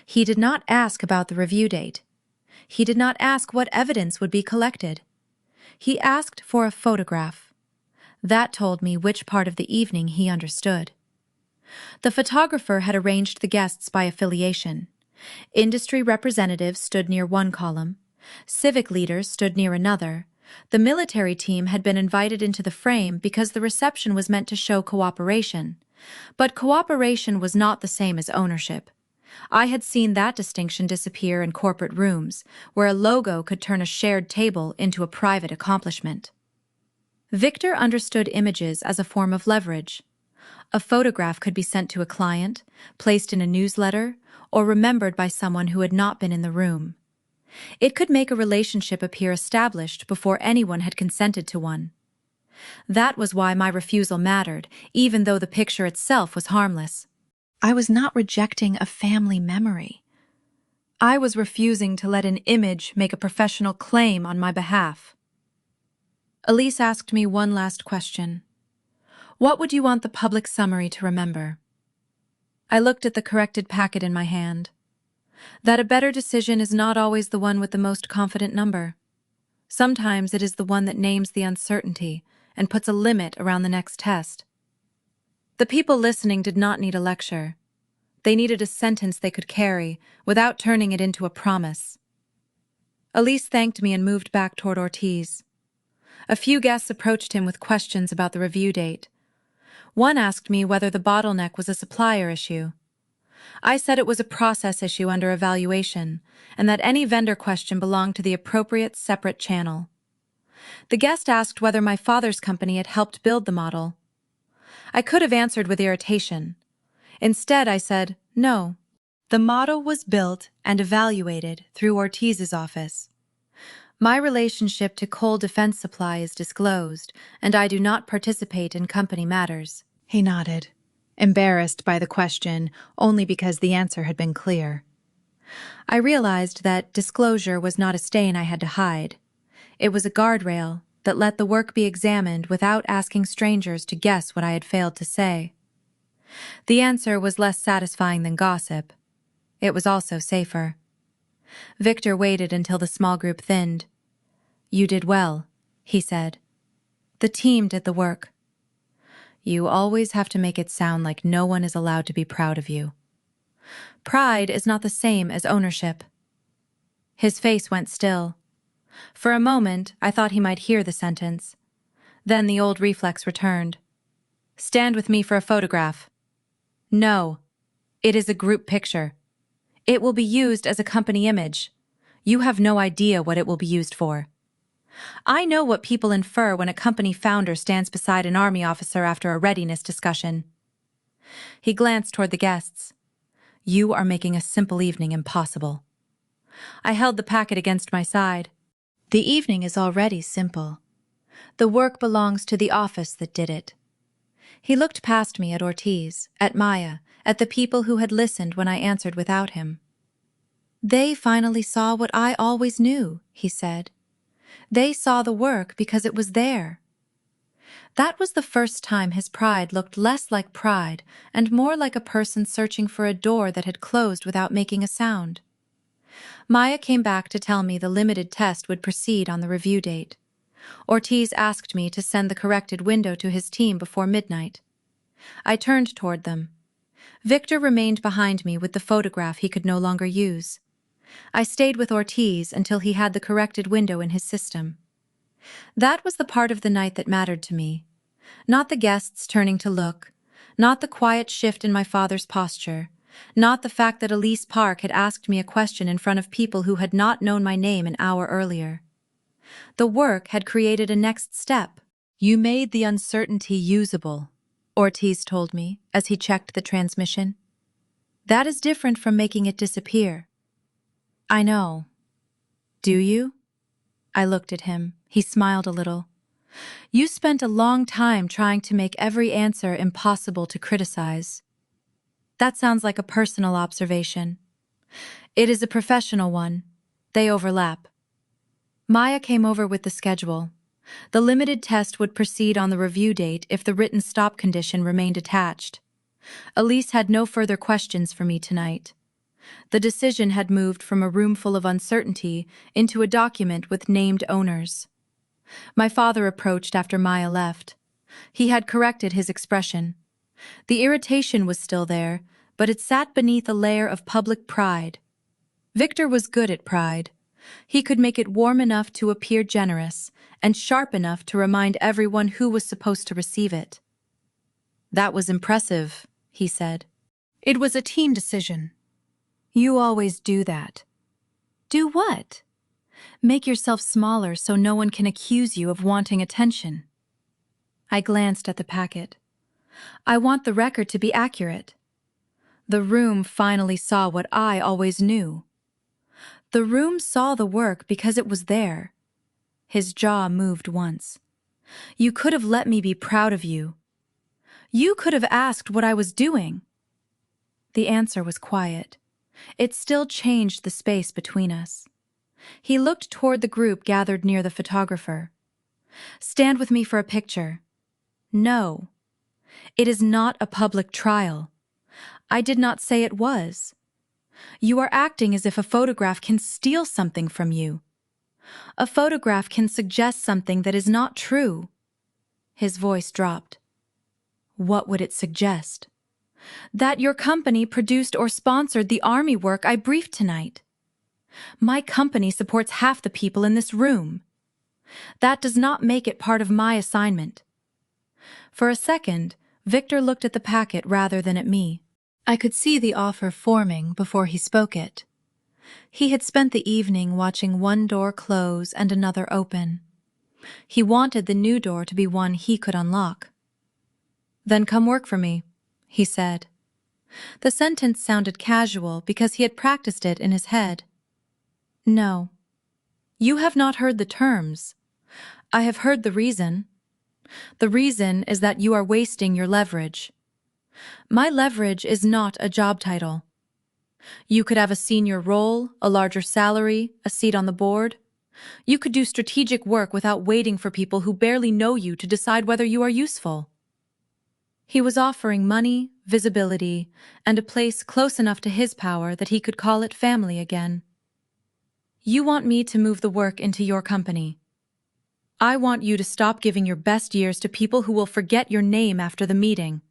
He did not ask about the review date. He did not ask what evidence would be collected. He asked for a photograph. That told me which part of the evening he understood. The photographer had arranged the guests by affiliation. Industry representatives stood near one column. Civic leaders stood near another. The military team had been invited into the frame because the reception was meant to show cooperation. But cooperation was not the same as ownership. I had seen that distinction disappear in corporate rooms, where a logo could turn a shared table into a private accomplishment. Victor understood images as a form of leverage. A photograph could be sent to a client, placed in a newsletter, or remembered by someone who had not been in the room. It could make a relationship appear established before anyone had consented to one. That was why my refusal mattered, even though the picture itself was harmless. I was not rejecting a family memory. I was refusing to let an image make a professional claim on my behalf. Elise asked me one last question. "What would you want the public summary to remember?" I looked at the corrected packet in my hand. That a better decision is not always the one with the most confident number. Sometimes it is the one that names the uncertainty and puts a limit around the next test. The people listening did not need a lecture. They needed a sentence they could carry without turning it into a promise. Elise thanked me and moved back toward Ortiz. A few guests approached him with questions about the review date. One asked me whether the bottleneck was a supplier issue. I said it was a process issue under evaluation, and that any vendor question belonged to the appropriate separate channel. The guest asked whether my father's company had helped build the model. I could have answered with irritation. Instead, I said, no. The model was built and evaluated through Ortiz's office. My relationship to Cole Defense Supply is disclosed, and I do not participate in company matters. He nodded, embarrassed by the question only because the answer had been clear. I realized that disclosure was not a stain I had to hide. It was a guardrail that let the work be examined without asking strangers to guess what I had failed to say. The answer was less satisfying than gossip. It was also safer. Victor waited until the small group thinned. "You did well," he said. "The team did the work. You always have to make it sound like no one is allowed to be proud of you. Pride is not the same as ownership." His face went still. For a moment, I thought he might hear the sentence. Then the old reflex returned. "Stand with me for a photograph." "No. It is a group picture. It will be used as a company image. You have no idea what it will be used for. I know what people infer when a company founder stands beside an army officer after a readiness discussion. He glanced toward the guests. "You are making a simple evening impossible." I held the packet against my side. "The evening is already simple. The work belongs to the office that did it." He looked past me at Ortiz, at Maya, at the people who had listened when I answered without him. "They finally saw what I always knew," he said. "They saw the work because it was there." That was the first time his pride looked less like pride and more like a person searching for a door that had closed without making a sound. Maya came back to tell me the limited test would proceed on the review date. Ortiz asked me to send the corrected window to his team before midnight. I turned toward them. Victor remained behind me with the photograph he could no longer use. I stayed with Ortiz until he had the corrected window in his system. That was the part of the night that mattered to me. Not the guests turning to look, not the quiet shift in my father's posture, not the fact that Elise Park had asked me a question in front of people who had not known my name an hour earlier. The work had created a next step. "You made the uncertainty usable," Ortiz told me as he checked the transmission. "That is different from making it disappear." "I know. Do you?" I looked at him. He smiled a little. "You spent a long time trying to make every answer impossible to criticize." "That sounds like a personal observation." "It is a professional one. They overlap." Maya came over with the schedule. The limited test would proceed on the review date if the written stop condition remained attached. Elise had no further questions for me tonight. The decision had moved from a room full of uncertainty into a document with named owners. My father approached after Maya left. He had corrected his expression. The irritation was still there, but it sat beneath a layer of public pride. Victor was good at pride. He could make it warm enough to appear generous and sharp enough to remind everyone who was supposed to receive it. "That was impressive," he said. "It was a team decision." "You always do that." "Do what?" "Make yourself smaller so no one can accuse you of wanting attention." I glanced at the packet. "I want the record to be accurate." The room finally saw what I always knew. The room saw the work because it was there. His jaw moved once. "You could have let me be proud of you. You could have asked what I was doing." The answer was quiet. It still changed the space between us. He looked toward the group gathered near the photographer. "Stand with me for a picture." "No. It is not a public trial. I did not say it was. You are acting as if a photograph can steal something from you. A photograph can suggest something that is not true." His voice dropped. "What would it suggest?" "That your company produced or sponsored the army work I briefed tonight. My company supports half the people in this room. That does not make it part of my assignment." For a second, Victor looked at the packet rather than at me. I could see the offer forming before he spoke it. He had spent the evening watching one door close and another open. He wanted the new door to be one he could unlock. "Then come work for me," he said. The sentence sounded casual because he had practiced it in his head. "No. You have not heard the terms. I have heard the reason. The reason is that you are wasting your leverage. My leverage is not a job title. You could have a senior role, a larger salary, a seat on the board. You could do strategic work without waiting for people who barely know you to decide whether you are useful." He was offering money, visibility, and a place close enough to his power that he could call it family again. "You want me to move the work into your company. I want you to stop giving your best years to people who will forget your name after the meeting."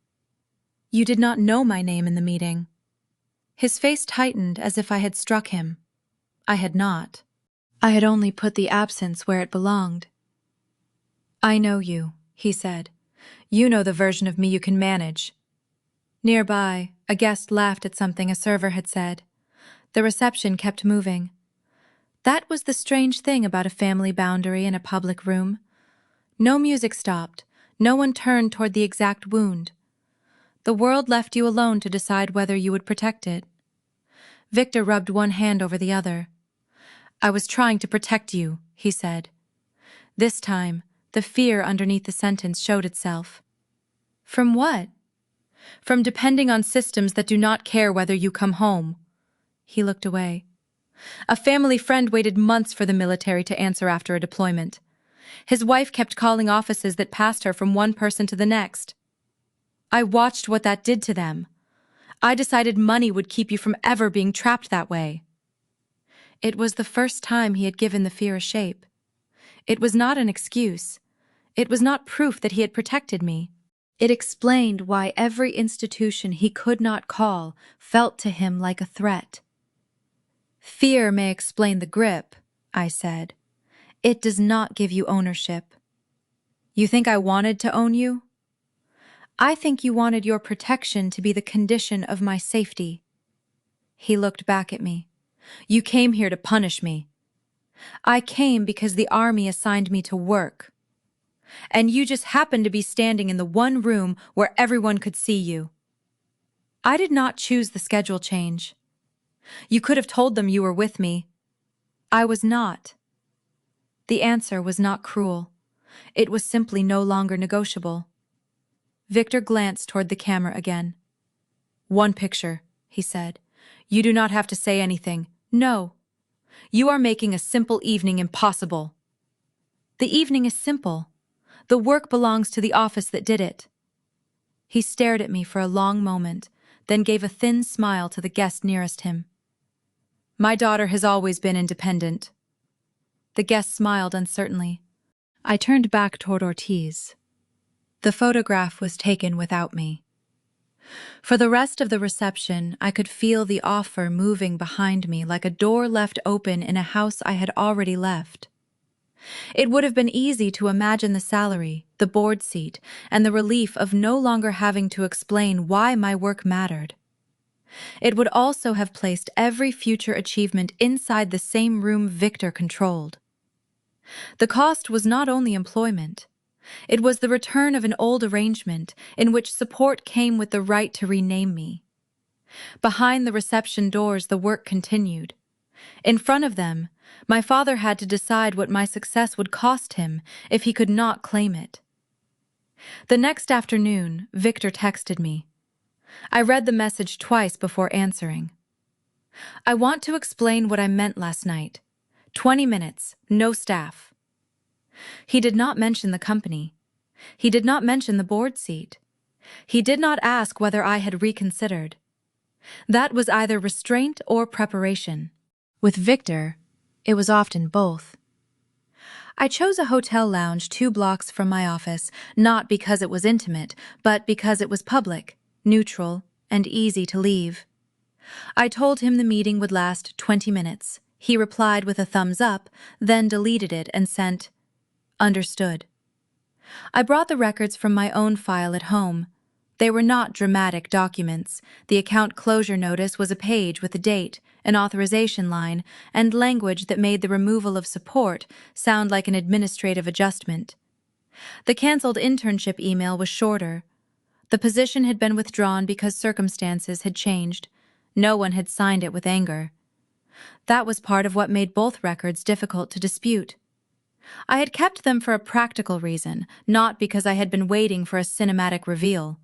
"You did not know my name in the meeting." His face tightened as if I had struck him. I had not. I had only put the absence where it belonged. "I know you," he said. "You know the version of me you can manage." Nearby, a guest laughed at something a server had said. The reception kept moving. That was the strange thing about a family boundary in a public room. No music stopped. No one turned toward the exact wound. The world left you alone to decide whether you would protect it. Victor rubbed one hand over the other. I was trying to protect you, he said. This time, the fear underneath the sentence showed itself. From what? From depending on systems that do not care whether you come home. He looked away. A family friend waited months for the military to answer after a deployment. His wife kept calling offices that passed her from one person to the next. I watched what that did to them. I decided money would keep you from ever being trapped that way. It was the first time he had given the fear a shape. It was not an excuse. It was not proof that he had protected me. It explained why every institution he could not call felt to him like a threat. Fear may explain the grip, I said. It does not give you ownership. You think I wanted to own you? I think you wanted your protection to be the condition of my safety. He looked back at me. You came here to punish me. I came because the army assigned me to work. And you just happened to be standing in the one room where everyone could see you. I did not choose the schedule change. You could have told them you were with me. I was not. The answer was not cruel. It was simply no longer negotiable. Victor glanced toward the camera again. One picture, he said. You do not have to say anything. No. You are making a simple evening impossible. The evening is simple. The work belongs to the office that did it. He stared at me for a long moment, then gave a thin smile to the guest nearest him. My daughter has always been independent. The guest smiled uncertainly. I turned back toward Ortiz. The photograph was taken without me. For the rest of the reception, I could feel the offer moving behind me like a door left open in a house I had already left. It would have been easy to imagine the salary, the board seat, and the relief of no longer having to explain why my work mattered. It would also have placed every future achievement inside the same room Victor controlled. The cost was not only employment. It was the return of an old arrangement in which support came with the right to rename me. Behind the reception doors, the work continued. In front of them, my father had to decide what my success would cost him if he could not claim it. The next afternoon, Victor texted me. I read the message twice before answering. I want to explain what I meant last night. 20 minutes, no staff. He did not mention the company. He did not mention the board seat. He did not ask whether I had reconsidered. That was either restraint or preparation. With Victor, it was often both. I chose a hotel lounge 2 blocks from my office, not because it was intimate, but because it was public, neutral, and easy to leave. I told him the meeting would last 20 minutes. He replied with a thumbs up, then deleted it and sent, "Understood." I brought the records from my own file at home. They were not dramatic documents. The account closure notice was a page with a date, an authorization line, and language that made the removal of support sound like an administrative adjustment. The canceled internship email was shorter. The position had been withdrawn because circumstances had changed. No one had signed it with anger. That was part of what made both records difficult to dispute. I had kept them for a practical reason, not because I had been waiting for a cinematic reveal.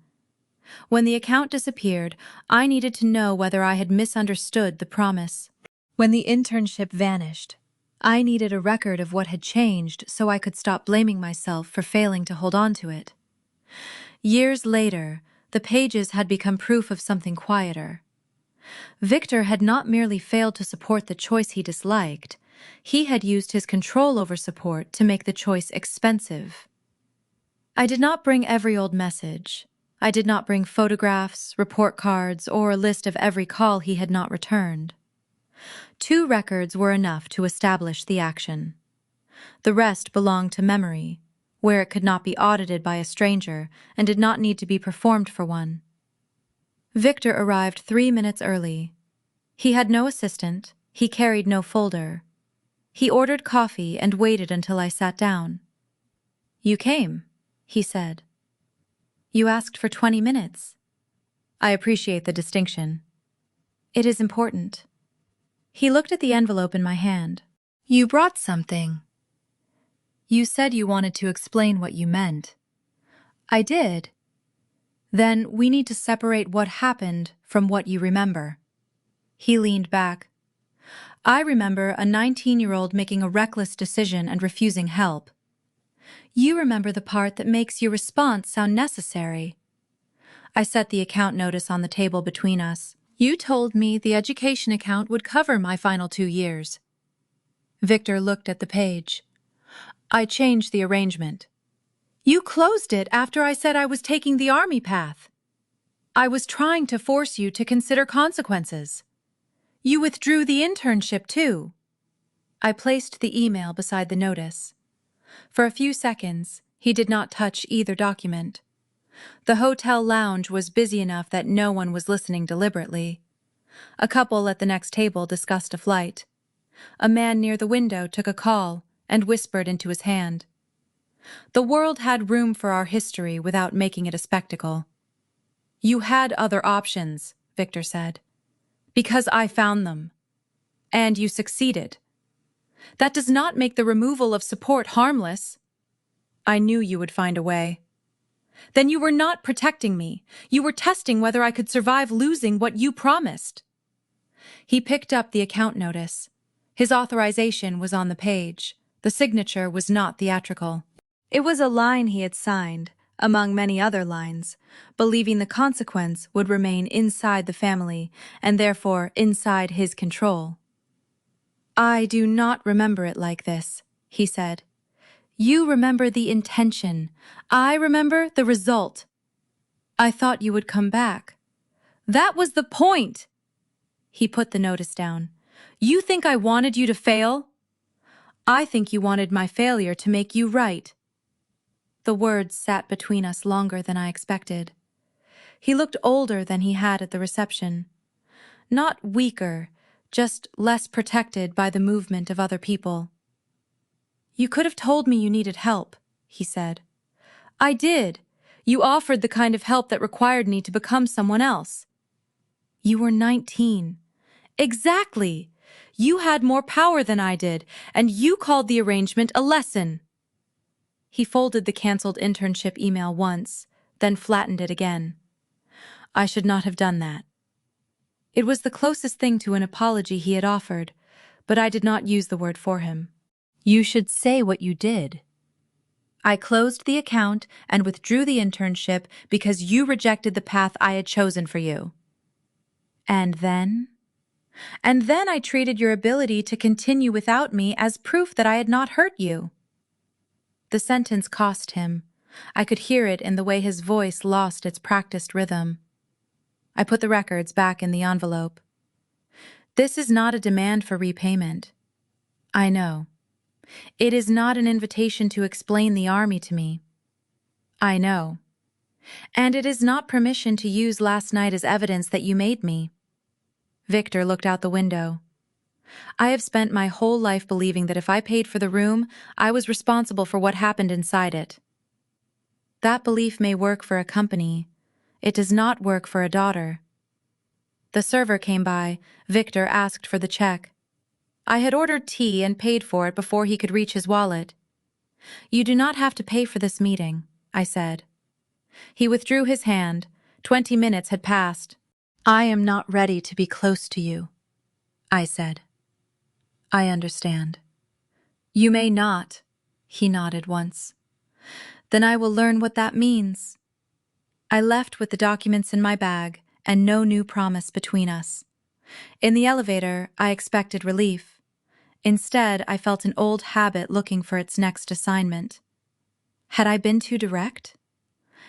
When the account disappeared, I needed to know whether I had misunderstood the promise. When the internship vanished, I needed a record of what had changed so I could stop blaming myself for failing to hold on to it. Years later, the pages had become proof of something quieter. Victor had not merely failed to support the choice he disliked, he had used his control over support to make the choice expensive. I did not bring every old message. I did not bring photographs, report cards, or a list of every call he had not returned. 2 records were enough to establish the action. The rest belonged to memory, where it could not be audited by a stranger and did not need to be performed for one. Victor arrived 3 minutes early. He had no assistant, he carried no folder. He ordered coffee and waited until I sat down. "You came," he said. "You asked for 20 minutes. I appreciate the distinction. It is important. He looked at the envelope in my hand. You brought something. You said you wanted to explain what you meant. I did. Then we need to separate what happened from what you remember. He leaned back. I remember a 19-year-old making a reckless decision and refusing help. You remember the part that makes your response sound necessary. I set the account notice on the table between us. You told me the education account would cover my final 2 years. Victor looked at the page. I changed the arrangement. You closed it after I said I was taking the army path. I was trying to force you to consider consequences. You withdrew the internship, too. I placed the email beside the notice. For a few seconds, he did not touch either document. The hotel lounge was busy enough that no one was listening deliberately. A couple at the next table discussed a flight. A man near the window took a call and whispered into his hand. The world had room for our history without making it a spectacle. You had other options, Victor said. Because I found them. And you succeeded. That does not make the removal of support harmless. I knew you would find a way. Then you were not protecting me. You were testing whether I could survive losing what you promised. He picked up the account notice. His authorization was on the page. The signature was not theatrical. It was a line he had signed, among many other lines, believing the consequence would remain inside the family and therefore inside his control. I do not remember it like this, he said. You remember the intention. I remember the result. I thought you would come back. That was the point. He put the notice down. You think I wanted you to fail? I think you wanted my failure to make you right. The words sat between us longer than I expected. He looked older than he had at the reception. Not weaker, just less protected by the movement of other people. You could have told me you needed help, he said. I did. You offered the kind of help that required me to become someone else. You were 19. Exactly. You had more power than I did, and you called the arrangement a lesson. He folded the canceled internship email once, then flattened it again. I should not have done that. It was the closest thing to an apology he had offered, but I did not use the word for him. You should say what you did. I closed the account and withdrew the internship because you rejected the path I had chosen for you. And then? And then I treated your ability to continue without me as proof that I had not hurt you. The sentence cost him. I could hear it in the way his voice lost its practiced rhythm. I put the records back in the envelope. This is not a demand for repayment. I know. It is not an invitation to explain the army to me. I know. And it is not permission to use last night as evidence that you made me. Victor looked out the window. I have spent my whole life believing that if I paid for the room, I was responsible for what happened inside it. That belief may work for a company. It does not work for a daughter. The server came by. Victor asked for the check. I had ordered tea and paid for it before he could reach his wallet. You do not have to pay for this meeting, I said. He withdrew his hand. 20 minutes had passed. I am not ready to be close to you, I said. I understand. You may not, he nodded once. Then I will learn what that means. I left with the documents in my bag and no new promise between us. In the elevator, I expected relief. Instead, I felt an old habit looking for its next assignment. Had I been too direct?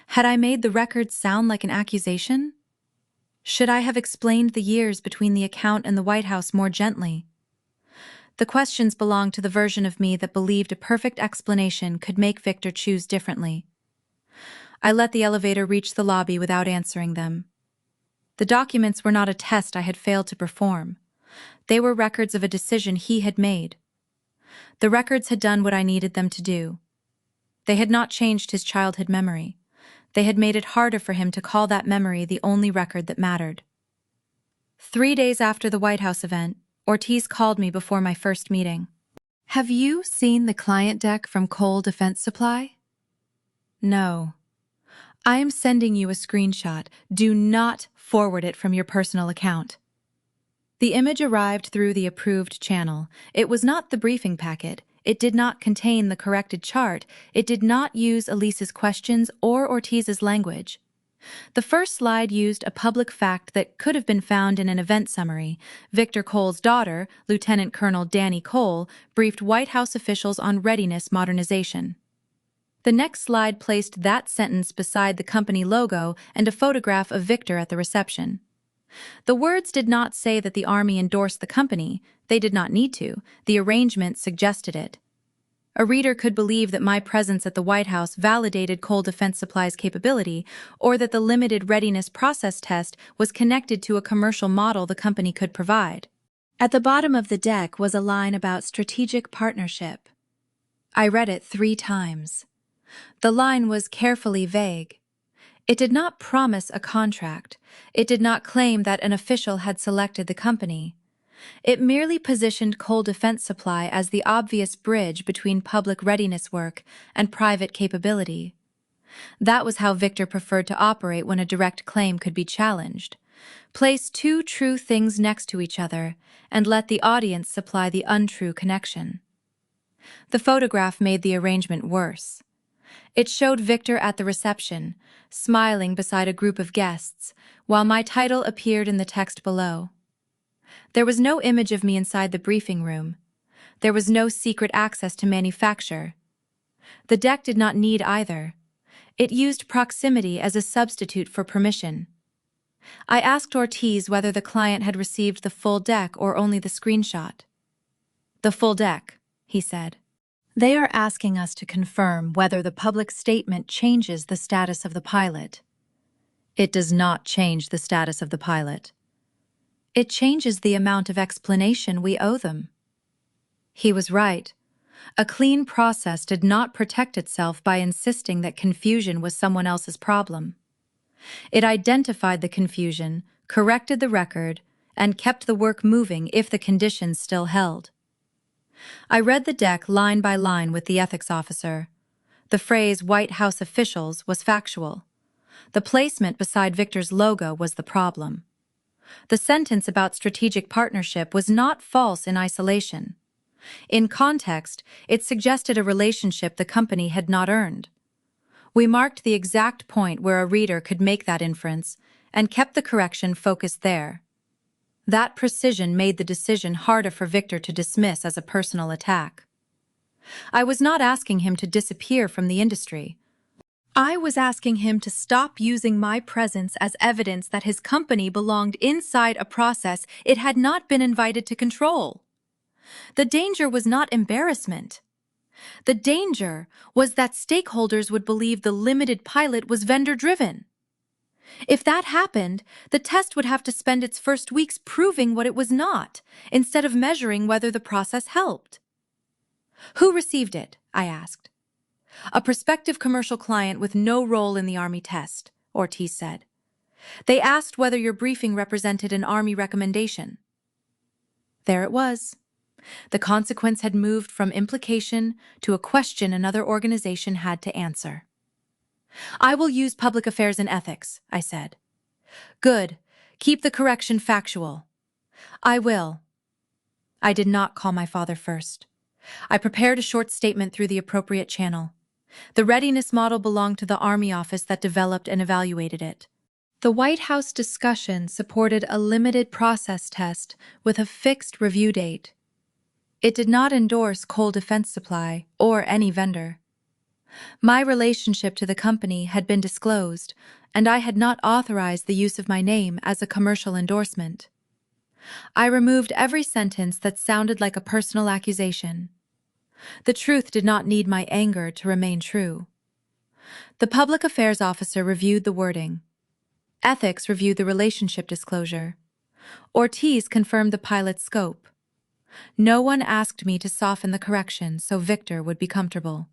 Had I made the record sound like an accusation? Should I have explained the years between the account and the White House more gently? The questions belonged to the version of me that believed a perfect explanation could make Victor choose differently. I let the elevator reach the lobby without answering them. The documents were not a test I had failed to perform. They were records of a decision he had made. The records had done what I needed them to do. They had not changed his childhood memory. They had made it harder for him to call that memory the only record that mattered. 3 days after the White House event, Ortiz called me before my first meeting. "Have you seen the client deck from Cole Defense Supply?" "No. I am sending you a screenshot. Do not forward it from your personal account." The image arrived through the approved channel. It was not the briefing packet. It did not contain the corrected chart. It did not use Elise's questions or Ortiz's language. The first slide used a public fact that could have been found in an event summary. Victor Cole's daughter, Lieutenant Colonel Dani Cole, briefed White House officials on readiness modernization. The next slide placed that sentence beside the company logo and a photograph of Victor at the reception. The words did not say that the Army endorsed the company. They did not need to. The arrangement suggested it. A reader could believe that my presence at the White House validated Cole Defense Supply's capability, or that the limited readiness process test was connected to a commercial model the company could provide. At the bottom of the deck was a line about strategic partnership. I read it 3 times. The line was carefully vague. It did not promise a contract. It did not claim that an official had selected the company. It merely positioned Cole Defense Supply as the obvious bridge between public readiness work and private capability. That was how Victor preferred to operate when a direct claim could be challenged. Place 2 true things next to each other and let the audience supply the untrue connection. The photograph made the arrangement worse. It showed Victor at the reception, smiling beside a group of guests, while my title appeared in the text below. There was no image of me inside the briefing room. There was no secret access to manufacture. The deck did not need either. It used proximity as a substitute for permission. I asked Ortiz whether the client had received the full deck or only the screenshot. "The full deck," he said. "They are asking us to confirm whether the public statement changes the status of the pilot." "It does not change the status of the pilot." "It changes the amount of explanation we owe them." He was right. A clean process did not protect itself by insisting that confusion was someone else's problem. It identified the confusion, corrected the record, and kept the work moving if the conditions still held. I read the deck line by line with the ethics officer. The phrase "White House officials" was factual. The placement beside Victor's logo was the problem. The sentence about strategic partnership was not false in isolation. In context, it suggested a relationship the company had not earned. We marked the exact point where a reader could make that inference and kept the correction focused there. That precision made the decision harder for Victor to dismiss as a personal attack. I was not asking him to disappear from the industry. I was asking him to stop using my presence as evidence that his company belonged inside a process it had not been invited to control. The danger was not embarrassment. The danger was that stakeholders would believe the limited pilot was vendor-driven. If that happened, the test would have to spend its first weeks proving what it was not, instead of measuring whether the process helped. "Who received it?" I asked. "A prospective commercial client with no role in the Army test," Ortiz said. "They asked whether your briefing represented an Army recommendation." There it was. The consequence had moved from implication to a question another organization had to answer. "I will use public affairs and ethics," I said. "Good. Keep the correction factual." "I will." I did not call my father first. I prepared a short statement through the appropriate channel. The readiness model belonged to the Army office that developed and evaluated it. The White House discussion supported a limited process test with a fixed review date. It did not endorse Cole Defense Supply or any vendor. My relationship to the company had been disclosed, and I had not authorized the use of my name as a commercial endorsement. I removed every sentence that sounded like a personal accusation. The truth did not need my anger to remain true. The public affairs officer reviewed the wording. Ethics reviewed the relationship disclosure. Ortiz confirmed the pilot's scope. No one asked me to soften the correction so Victor would be comfortable.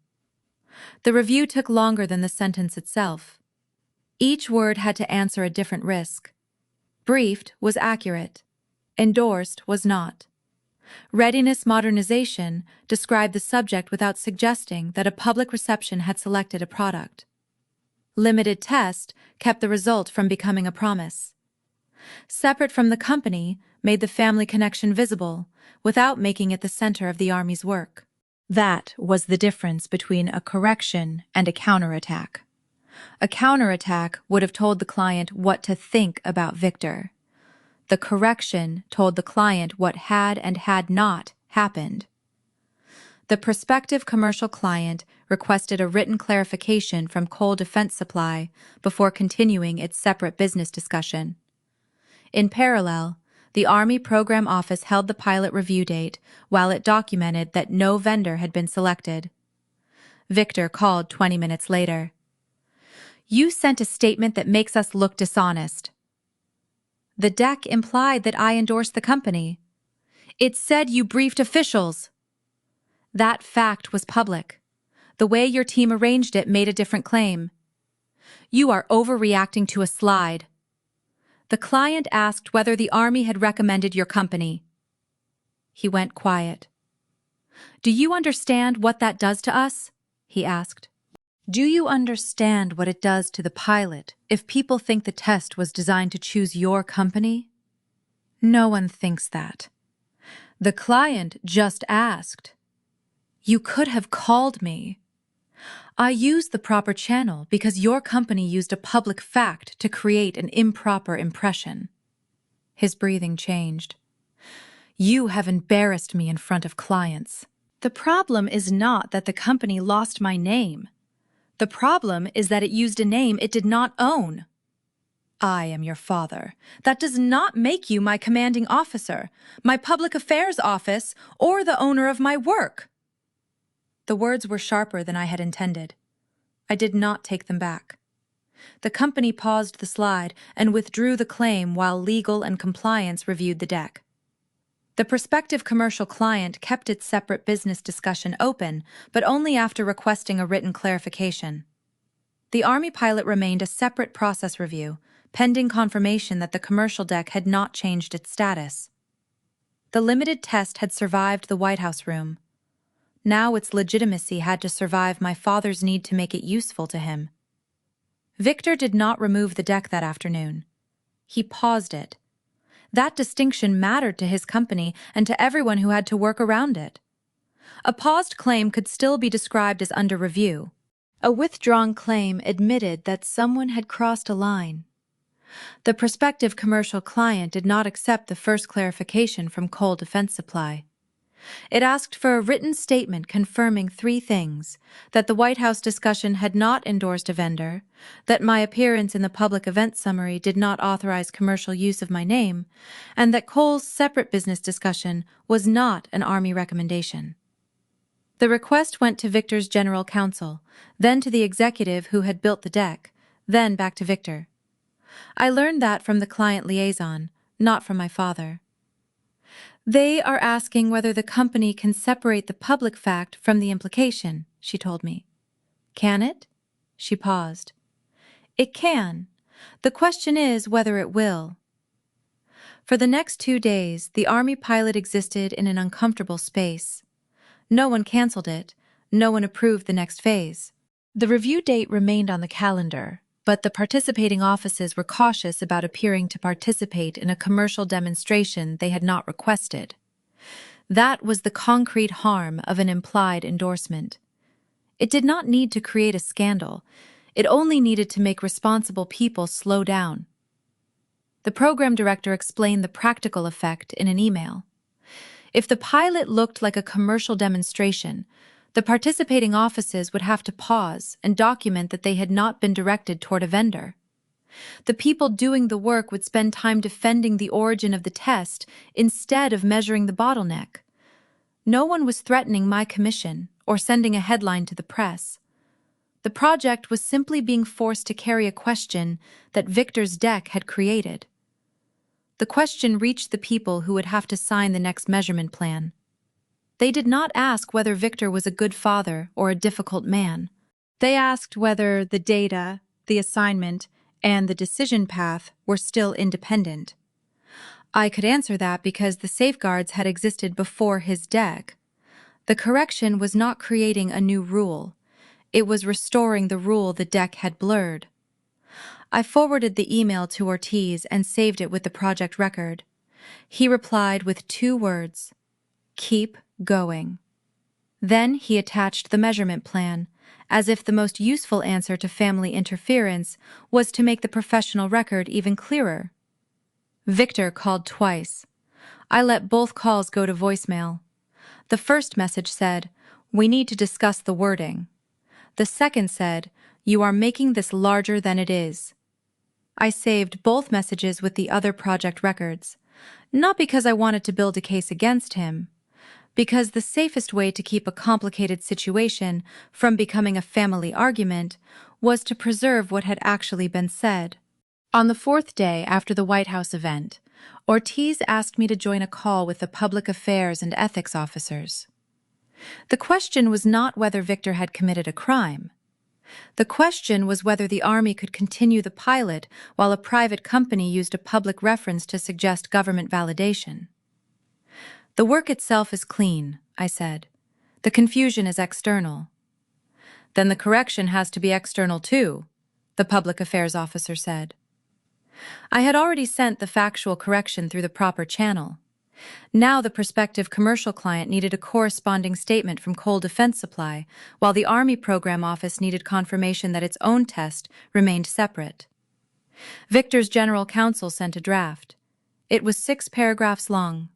The review took longer than the sentence itself. Each word had to answer a different risk. Briefed was accurate. Endorsed was not. Readiness modernization described the subject without suggesting that a public reception had selected a product. Limited test kept the result from becoming a promise. Separate from the company made the family connection visible without making it the center of the Army's work. That was the difference between a correction and a counterattack. A counterattack would have told the client what to think about Victor. The correction told the client what had and had not happened. The prospective commercial client requested a written clarification from Cole Defense Supply before continuing its separate business discussion. In parallel, the Army Program Office held the pilot review date while it documented that no vendor had been selected. Victor called 20 minutes later. "You sent a statement that makes us look dishonest." "The deck implied that I endorsed the company. It said you briefed officials." "That fact was public. The way your team arranged it made a different claim." "You are overreacting to a slide." "The client asked whether the Army had recommended your company." He went quiet. "Do you understand what that does to us?" he asked. "Do you understand what it does to the pilot if people think the test was designed to choose your company?" "No one thinks that." "The client just asked." "You could have called me." "I used the proper channel because your company used a public fact to create an improper impression." His breathing changed. "You have embarrassed me in front of clients. The problem is not that the company lost my name. The problem is that it used a name it did not own. I am your father. That does not make you my commanding officer, my public affairs office, or the owner of my work." The words were sharper than I had intended. I did not take them back. The company paused the slide and withdrew the claim while legal and compliance reviewed the deck. The prospective commercial client kept its separate business discussion open, but only after requesting a written clarification. The Army pilot remained a separate process review, pending confirmation that the commercial deck had not changed its status. The limited test had survived the White House room. Now its legitimacy had to survive my father's need to make it useful to him. Victor did not remove the deck that afternoon. He paused it. That distinction mattered to his company and to everyone who had to work around it. A paused claim could still be described as under review. A withdrawn claim admitted that someone had crossed a line. The prospective commercial client did not accept the first clarification from Cole Defense Supply. It asked for a written statement confirming 3 things: that the White House discussion had not endorsed a vendor, that my appearance in the public event summary did not authorize commercial use of my name, and that Cole's separate business discussion was not an Army recommendation. The request went to Victor's general counsel, then to the executive who had built the deck, then back to Victor. I learned that from the client liaison, not from my father. "They are asking whether the company can separate the public fact from the implication," she told me. "Can it?" She paused. "It can. The question is whether it will." For the next 2 days, the Army pilot existed in an uncomfortable space. No one canceled it. No one approved the next phase. The review date remained on the calendar, but the participating offices were cautious about appearing to participate in a commercial demonstration they had not requested. That was the concrete harm of an implied endorsement. It did not need to create a scandal. It only needed to make responsible people slow down. The program director explained the practical effect in an email. If the pilot looked like a commercial demonstration, the participating offices would have to pause and document that they had not been directed toward a vendor. The people doing the work would spend time defending the origin of the test instead of measuring the bottleneck. No one was threatening my commission or sending a headline to the press. The project was simply being forced to carry a question that Victor's deck had created. The question reached the people who would have to sign the next measurement plan. They did not ask whether Victor was a good father or a difficult man. They asked whether the data, the assignment, and the decision path were still independent. I could answer that because the safeguards had existed before his deck. The correction was not creating a new rule. It was restoring the rule the deck had blurred. I forwarded the email to Ortiz and saved it with the project record. He replied with 2 words: "Keep going." Then he attached the measurement plan, as if the most useful answer to family interference was to make the professional record even clearer. Victor called twice. I let both calls go to voicemail. The first message said, "We need to discuss the wording." The second said, "You are making this larger than it is." I saved both messages with the other project records, not because I wanted to build a case against him, because the safest way to keep a complicated situation from becoming a family argument was to preserve what had actually been said. On the 4th day after the White House event, Ortiz asked me to join a call with the public affairs and ethics officers. The question was not whether Victor had committed a crime. The question was whether the Army could continue the pilot while a private company used a public reference to suggest government validation. "The work itself is clean," I said. "The confusion is external." "Then the correction has to be external too," the public affairs officer said. I had already sent the factual correction through the proper channel. Now the prospective commercial client needed a corresponding statement from Cole Defense Supply, while the Army Program Office needed confirmation that its own test remained separate. Victor's general counsel sent a draft. It was 6 paragraphs long.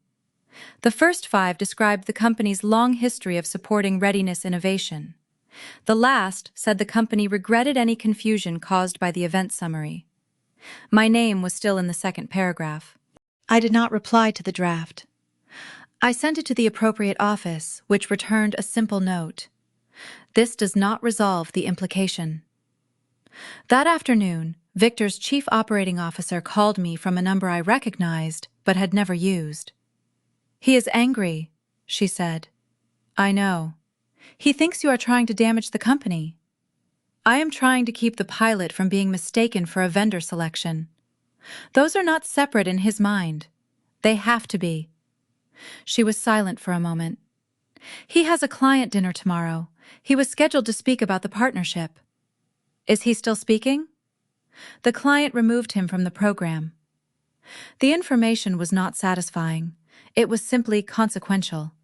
The first 5 described the company's long history of supporting readiness innovation. The last said the company regretted any confusion caused by the event summary. My name was still in the second paragraph. I did not reply to the draft. I sent it to the appropriate office, which returned a simple note: "This does not resolve the implication." That afternoon, Victor's chief operating officer called me from a number I recognized but had never used. "He is angry," she said. "I know. He thinks you are trying to damage the company." "I am trying to keep the pilot from being mistaken for a vendor selection. Those are not separate in his mind. They have to be." She was silent for a moment. "He has a client dinner tomorrow. He was scheduled to speak about the partnership." "Is he still speaking?" "The client removed him from the program." The information was not satisfying. It was simply consequential.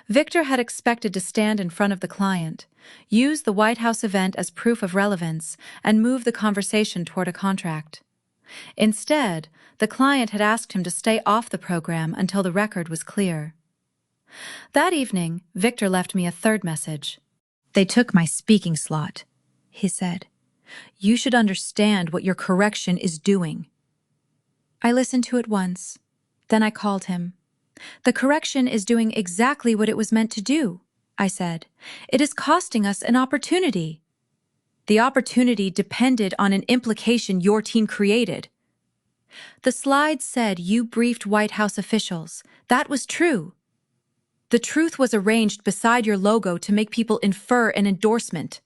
Victor had expected to stand in front of the client, use the White House event as proof of relevance, and move the conversation toward a contract. Instead, the client had asked him to stay off the program until the record was clear. That evening, Victor left me a third message. "They took my speaking slot," he said. "You should understand what your correction is doing." I listened to it once. Then I called him. "The correction is doing exactly what it was meant to do," I said. "It is costing us an opportunity." "The opportunity depended on an implication your team created." "The slide said you briefed White House officials. That was true." "The truth was arranged beside your logo to make people infer an endorsement."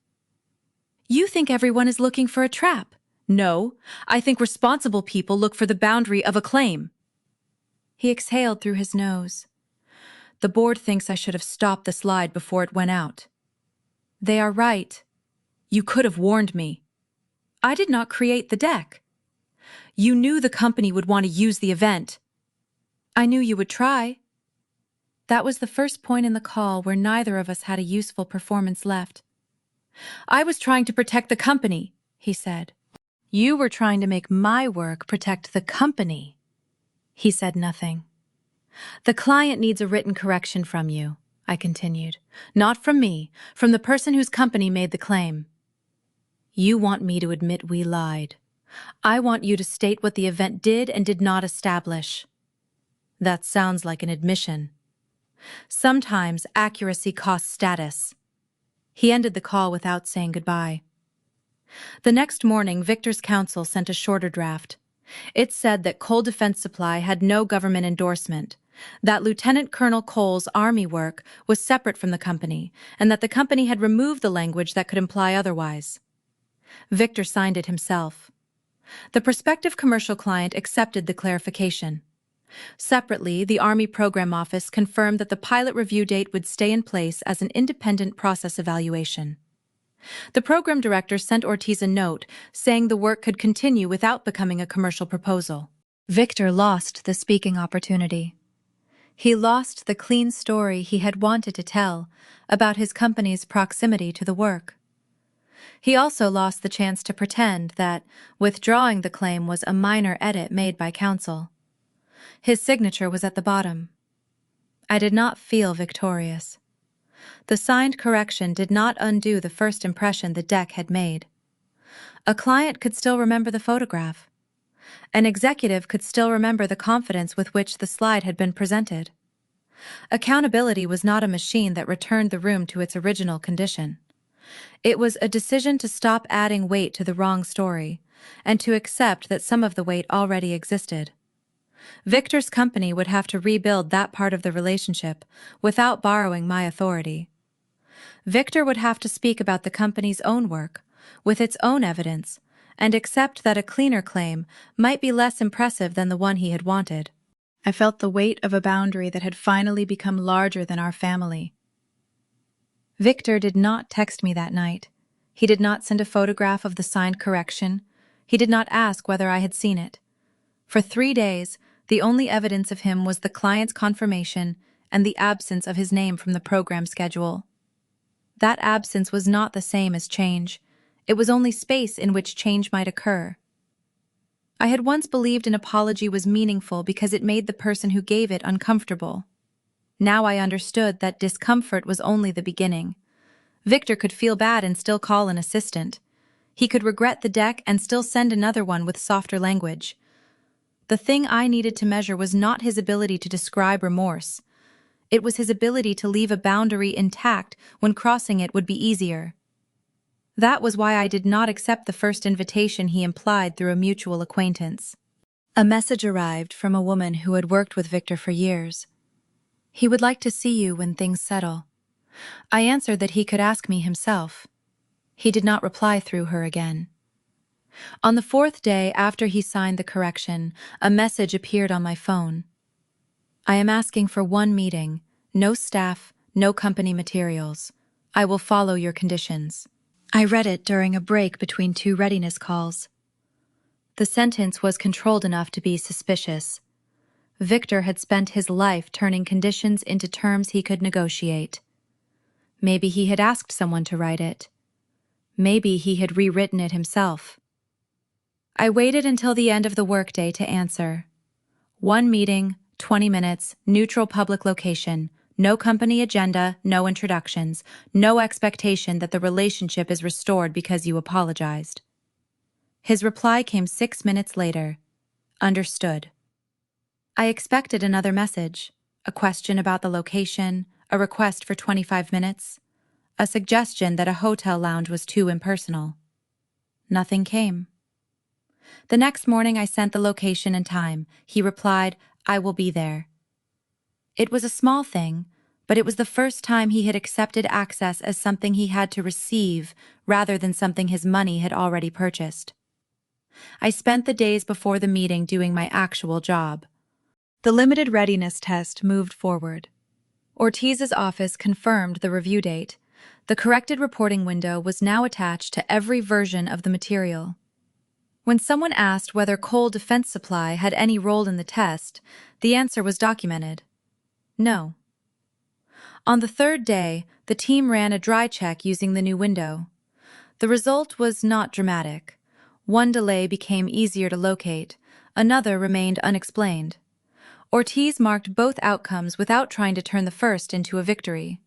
"You think everyone is looking for a trap." "No, I think responsible people look for the boundary of a claim." He exhaled through his nose. "The board thinks I should have stopped the slide before it went out." "They are right." "You could have warned me." "I did not create the deck." "You knew the company would want to use the event." "I knew you would try." That was the first point in the call where neither of us had a useful performance left. "I was trying to protect the company," he said. "You were trying to make my work protect the company." He said nothing. "The client needs a written correction from you," I continued. "Not from me, from the person whose company made the claim." "You want me to admit we lied. I want you to state what the event did and did not establish." "That sounds like an admission." "Sometimes accuracy costs status." He ended the call without saying goodbye. The next morning, Victor's counsel sent a shorter draft. It said that Cole Defense Supply had no government endorsement, that Lieutenant Colonel Cole's Army work was separate from the company, and that the company had removed the language that could imply otherwise. Victor signed it himself. The prospective commercial client accepted the clarification. Separately, the Army Program Office confirmed that the pilot review date would stay in place as an independent process evaluation. The program director sent Ortiz a note saying the work could continue without becoming a commercial proposal. Victor lost the speaking opportunity. He lost the clean story he had wanted to tell about his company's proximity to the work. He also lost the chance to pretend that withdrawing the claim was a minor edit made by counsel. His signature was at the bottom. I did not feel victorious. The signed correction did not undo the first impression the deck had made. A client could still remember the photograph. An executive could still remember the confidence with which the slide had been presented. Accountability was not a machine that returned the room to its original condition. It was a decision to stop adding weight to the wrong story and to accept that some of the weight already existed. Victor's company would have to rebuild that part of the relationship without borrowing my authority. Victor would have to speak about the company's own work, with its own evidence, and accept that a cleaner claim might be less impressive than the one he had wanted. I felt the weight of a boundary that had finally become larger than our family. Victor did not text me that night. He did not send a photograph of the signed correction. He did not ask whether I had seen it. For 3 days, the only evidence of him was the client's confirmation and the absence of his name from the program schedule. That absence was not the same as change. It was only space in which change might occur. I had once believed an apology was meaningful because it made the person who gave it uncomfortable. Now I understood that discomfort was only the beginning. Victor could feel bad and still call an assistant. He could regret the deck and still send another one with softer language. The thing I needed to measure was not his ability to describe remorse. It was his ability to leave a boundary intact when crossing it would be easier. That was why I did not accept the first invitation he implied through a mutual acquaintance. A message arrived from a woman who had worked with Victor for years. He would like to see you when things settle. I answered that he could ask me himself. He did not reply through her again. On the 4th day after he signed the correction, a message appeared on my phone. I am asking for one meeting, no staff, no company materials. I will follow your conditions. I read it during a break between 2 readiness calls. The sentence was controlled enough to be suspicious. Victor had spent his life turning conditions into terms he could negotiate. Maybe he had asked someone to write it. Maybe he had rewritten it himself. I waited until the end of the workday to answer. 1 meeting, 20 minutes, neutral public location, no company agenda, no introductions, no expectation that the relationship is restored because you apologized. His reply came 6 minutes later. Understood. I expected another message, a question about the location, a request for 25 minutes, a suggestion that a hotel lounge was too impersonal. Nothing came. The next morning I sent the location and time. He replied, I will be there. It was a small thing, but it was the first time he had accepted access as something he had to receive rather than something his money had already purchased. I spent the days before the meeting doing my actual job. The limited readiness test moved forward. Ortiz's office confirmed the review date. The corrected reporting window was now attached to every version of the material. When someone asked whether Cole Defense Supply had any role in the test, the answer was documented. No. On the 3rd day, the team ran a dry check using the new window. The result was not dramatic. One delay became easier to locate, another remained unexplained. Ortiz marked both outcomes without trying to turn the first into a victory.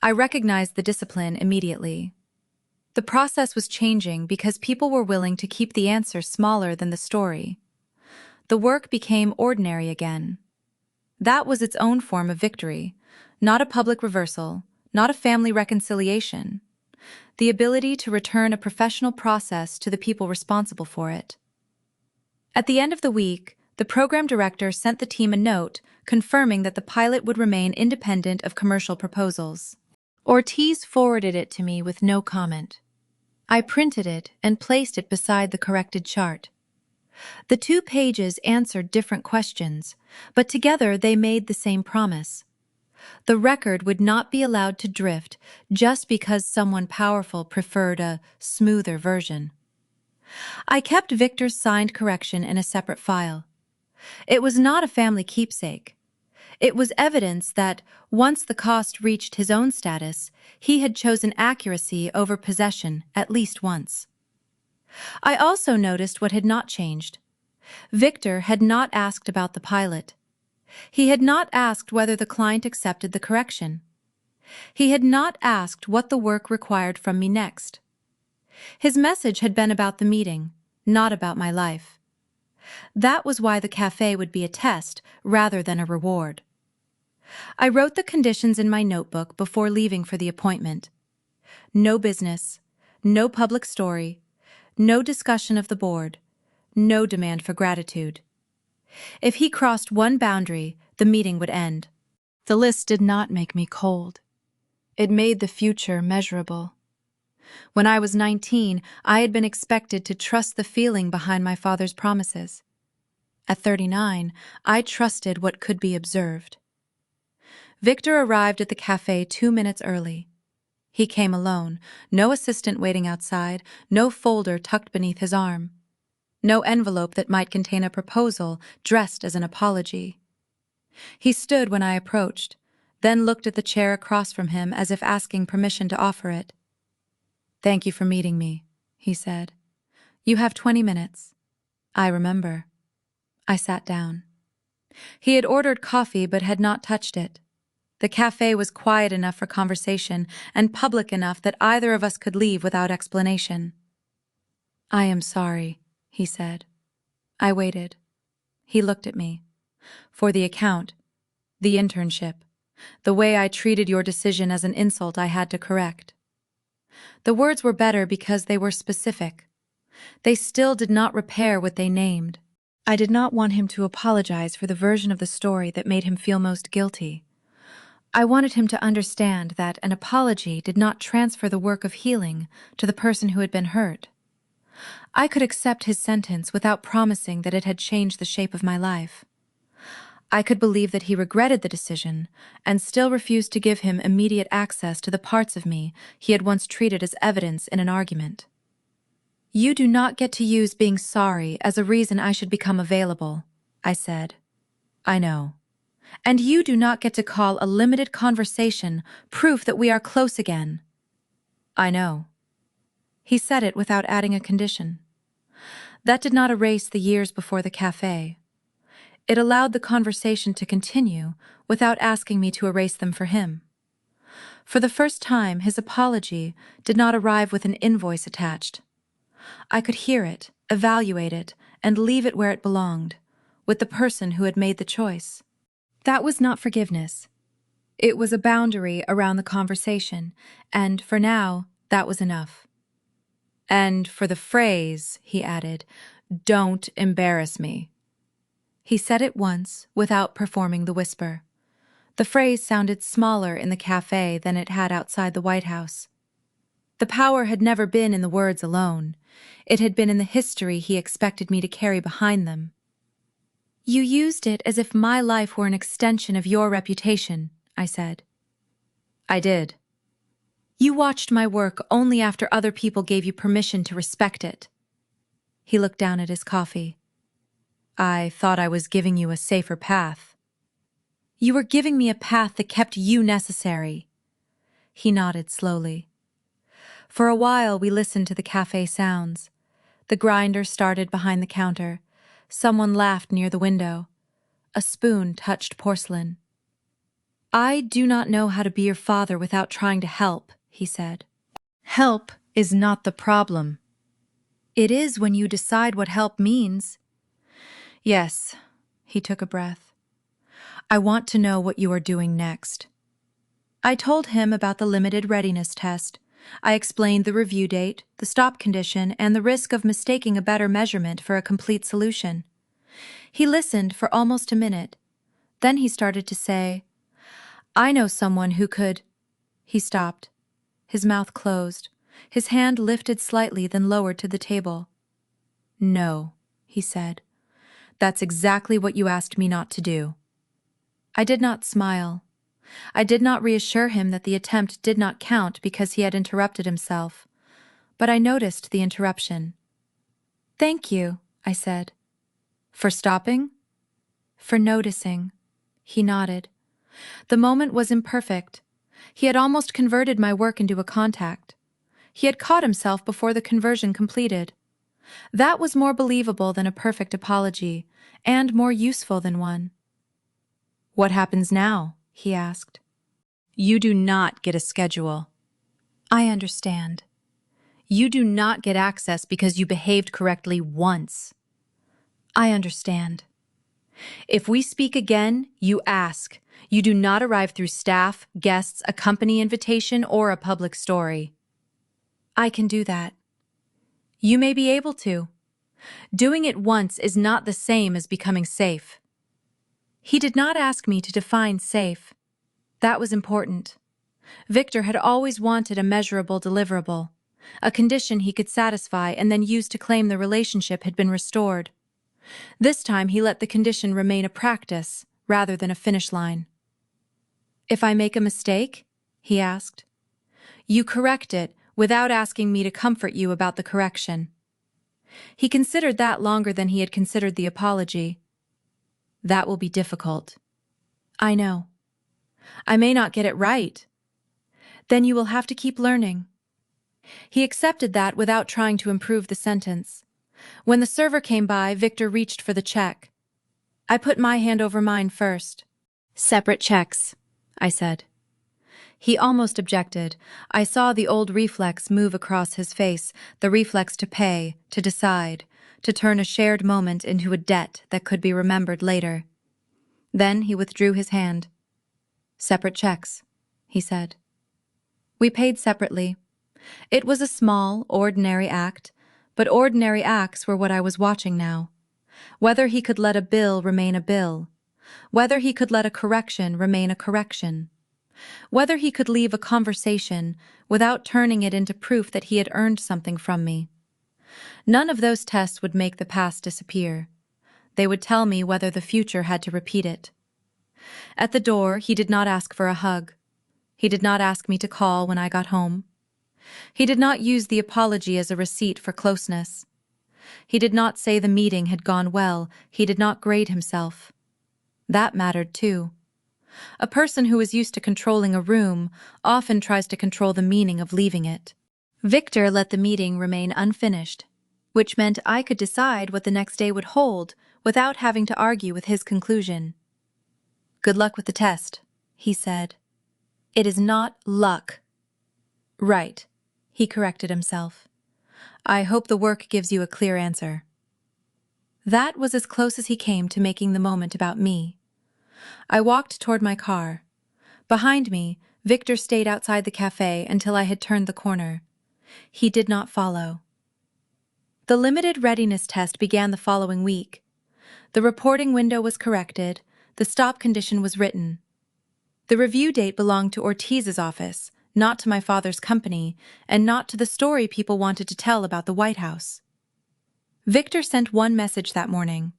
I recognized the discipline immediately. The process was changing because people were willing to keep the answer smaller than the story. The work became ordinary again. That was its own form of victory, not a public reversal, not a family reconciliation. The ability to return a professional process to the people responsible for it. At the end of the week, the program director sent the team a note confirming that the pilot would remain independent of commercial proposals. Ortiz forwarded it to me with no comment. I printed it and placed it beside the corrected chart. The 2 pages answered different questions, but together they made the same promise. The record would not be allowed to drift just because someone powerful preferred a smoother version. I kept Victor's signed correction in a separate file. It was not a family keepsake. It was evidence that, once the cost reached his own status, he had chosen accuracy over possession at least once. I also noticed what had not changed. Victor had not asked about the pilot. He had not asked whether the client accepted the correction. He had not asked what the work required from me next. His message had been about the meeting, not about my life. That was why the cafe would be a test rather than a reward. I wrote the conditions in my notebook before leaving for the appointment. No business, no public story, no discussion of the board, no demand for gratitude. If he crossed one boundary, the meeting would end. The list did not make me cold. It made the future measurable. When I was 19, I had been expected to trust the feeling behind my father's promises. At 39, I trusted what could be observed. Victor arrived at the cafe 2 minutes early. He came alone, no assistant waiting outside, no folder tucked beneath his arm, no envelope that might contain a proposal dressed as an apology. He stood when I approached, then looked at the chair across from him as if asking permission to offer it. "Thank you for meeting me," he said. "You have 20 minutes. I remember." I sat down. He had ordered coffee but had not touched it. The cafe was quiet enough for conversation and public enough that either of us could leave without explanation. "I am sorry," he said. I waited. He looked at me. "For the account, the internship, the way I treated your decision as an insult I had to correct." The words were better because they were specific. They still did not repair what they named. I did not want him to apologize for the version of the story that made him feel most guilty. I wanted him to understand that an apology did not transfer the work of healing to the person who had been hurt. I could accept his sentence without promising that it had changed the shape of my life. I could believe that he regretted the decision and still refused to give him immediate access to the parts of me he had once treated as evidence in an argument. "You do not get to use being sorry as a reason I should become available," I said. "I know. And you do not get to call a limited conversation proof that we are close again." "I know." He said it without adding a condition. That did not erase the years before the cafe. It allowed the conversation to continue without asking me to erase them for him. For the first time, his apology did not arrive with an invoice attached. I could hear it, evaluate it, and leave it where it belonged, with the person who had made the choice. That was not forgiveness. It was a boundary around the conversation, and for now, that was enough. "And for the phrase," he added, "don't embarrass me." He said it once, without performing the whisper. The phrase sounded smaller in the cafe than it had outside the White House. The power had never been in the words alone. It had been in the history he expected me to carry behind them. "You used it as if my life were an extension of your reputation," I said. "I did." "You watched my work only after other people gave you permission to respect it." He looked down at his coffee. "I thought I was giving you a safer path." "You were giving me a path that kept you necessary." He nodded slowly. For a while we listened to the cafe sounds. The grinder started behind the counter. Someone laughed near the window. A spoon touched porcelain. "I do not know how to be your father without trying to help," he said. "Help is not the problem." "It is when you decide what help means." "Yes," he took a breath. "I want to know what you are doing next." I told him about the limited readiness test. I explained the review date, the stop condition, and the risk of mistaking a better measurement for a complete solution. He listened for almost a minute. Then he started to say, "I know someone who could—" He stopped. His mouth closed. His hand lifted slightly, then lowered to the table. "No," he said. "That's exactly what you asked me not to do." I did not smile. I did not reassure him that the attempt did not count because he had interrupted himself, but I noticed the interruption. "Thank you," I said. "For stopping?" "For noticing." He nodded. The moment was imperfect. He had almost converted my work into a contact. He had caught himself before the conversion completed. That was more believable than a perfect apology, and more useful than one. "What happens now?" he asked. "You do not get a schedule." "I understand." "You do not get access because you behaved correctly once." "I understand." "If we speak again, you ask. You do not arrive through staff, guests, a company invitation, or a public story." "I can do that." "You may be able to. Doing it once is not the same as becoming safe." He did not ask me to define safe. That was important. Victor had always wanted a measurable deliverable, a condition he could satisfy and then use to claim the relationship had been restored. This time he let the condition remain a practice rather than a finish line. "If I make a mistake?" he asked. "You correct it without asking me to comfort you about the correction." He considered that longer than he had considered the apology. "That will be difficult." "I know." "I may not get it right." "Then you will have to keep learning." He accepted that without trying to improve the sentence. When the server came by, Victor reached for the check. I put my hand over mine first. "Separate checks," I said. He almost objected. I saw the old reflex move across his face, the reflex to pay, to decide, to turn a shared moment into a debt that could be remembered later. Then he withdrew his hand. "Separate checks," he said. We paid separately. It was a small, ordinary act, but ordinary acts were what I was watching now. Whether he could let a bill remain a bill. Whether he could let a correction remain a correction. Whether he could leave a conversation without turning it into proof that he had earned something from me. None of those tests would make the past disappear. They would tell me whether the future had to repeat it. At the door, he did not ask for a hug. He did not ask me to call when I got home. He did not use the apology as a receipt for closeness. He did not say the meeting had gone well. He did not grade himself. That mattered too. A person who is used to controlling a room often tries to control the meaning of leaving it. Victor let the meeting remain unfinished, which meant I could decide what the next day would hold without having to argue with his conclusion. "Good luck with the test," he said. "It is not luck." "Right," he corrected himself. "I hope the work gives you a clear answer." That was as close as he came to making the moment about me. I walked toward my car. Behind me, Victor stayed outside the cafe until I had turned the corner. He did not follow. The limited readiness test began the following week. The reporting window was corrected, the stop condition was written. The review date belonged to Ortiz's office, not to my father's company, and not to the story people wanted to tell about the White House. Victor sent one message that morning.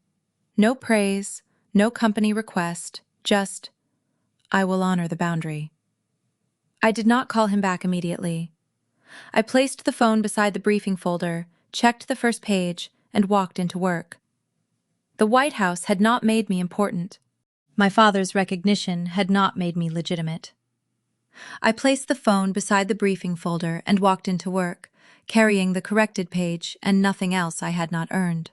No praise, no company request, just, "I will honor the boundary." I did not call him back immediately. I placed the phone beside the briefing folder, checked the first page, and walked into work. The White House had not made me important. My father's recognition had not made me legitimate. I placed the phone beside the briefing folder and walked into work, carrying the corrected page and nothing else I had not earned.